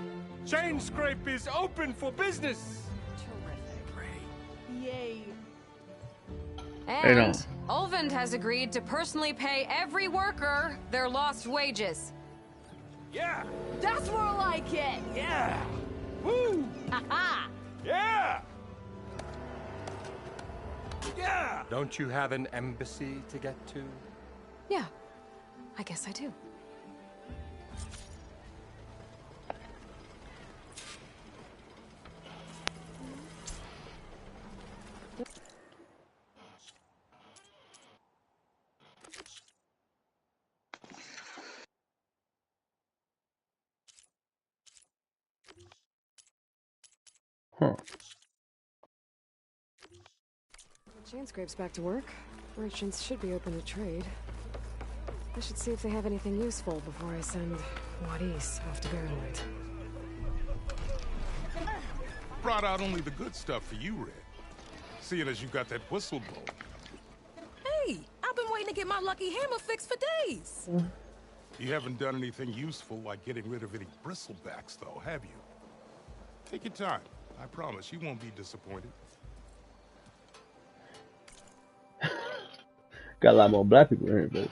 Chain Scrape is open for business. Terrific. Yay. And Ulvin has agreed to personally pay every worker their lost wages. Yeah. That's more like it. Yeah. Woo. Ha-ha. Yeah. Yeah. Don't you have an embassy to get to? Yeah, I guess I do. Huh. Chainscrape's back to work. Merchants should be open to trade. I should see if they have anything useful before I send Wadis off to Barrelite. Brought out only the good stuff for you, Red. Seeing as you got that whistle blown. Hey, I've been waiting to get my lucky hammer fixed for days. You haven't done anything useful like getting rid of any bristlebacks, though, have you? Take your time. I promise you won't be disappointed. Got a lot more black people in here, but.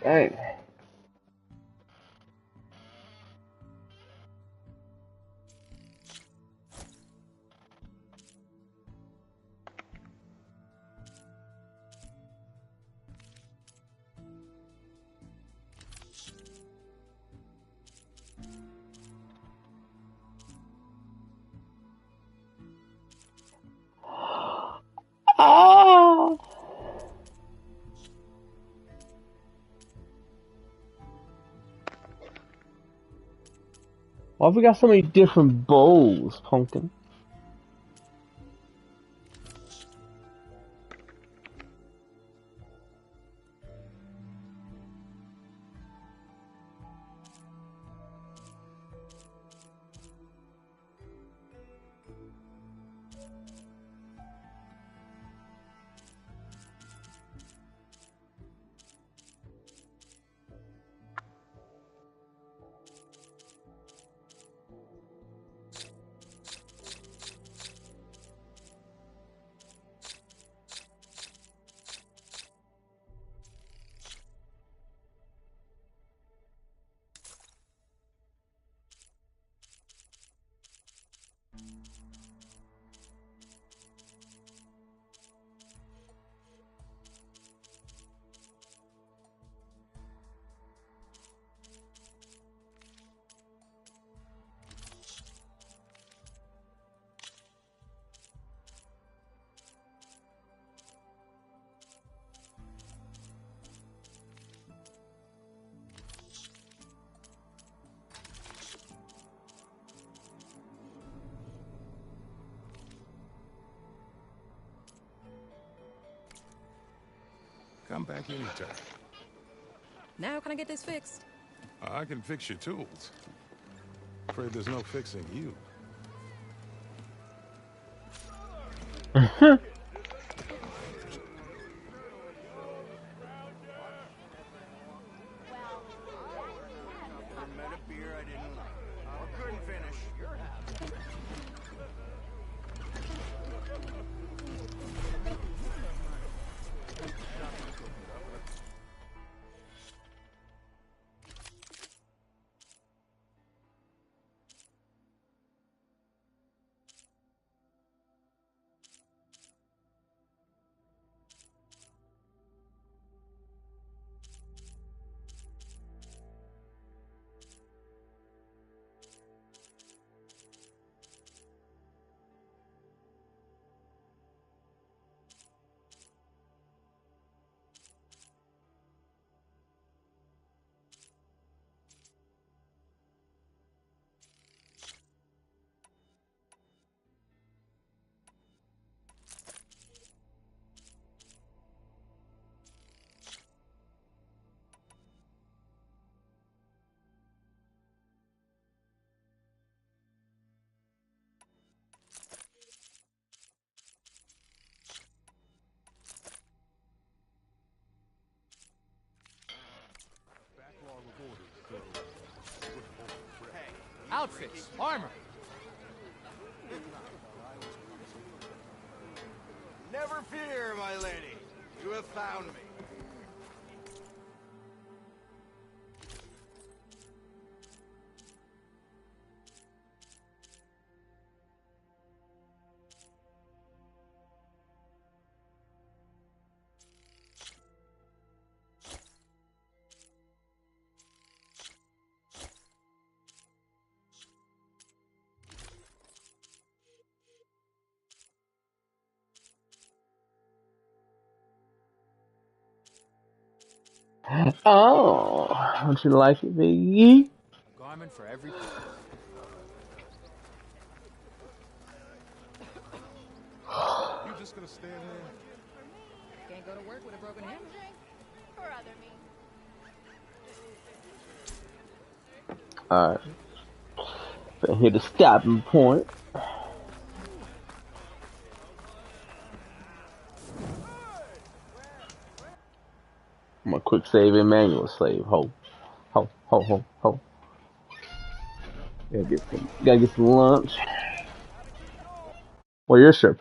Dang. Ah! Why have we got so many different bowls, Pumpkin? Come back anytime. Now can I get this fixed? I can fix your tools. Afraid there's no fixing you. outfits, armor. Never fear, my lady. You have found me. Oh, don't you like it, Biggie? Garment for every purpose. You just gonna stand there? Can't go to work with a broken hammer. For other me. Alright. So hit the stopping point. I'm a quick save and manual save. Ho. Ho, ho, ho, ho. Gotta get some lunch. Well, your shirt.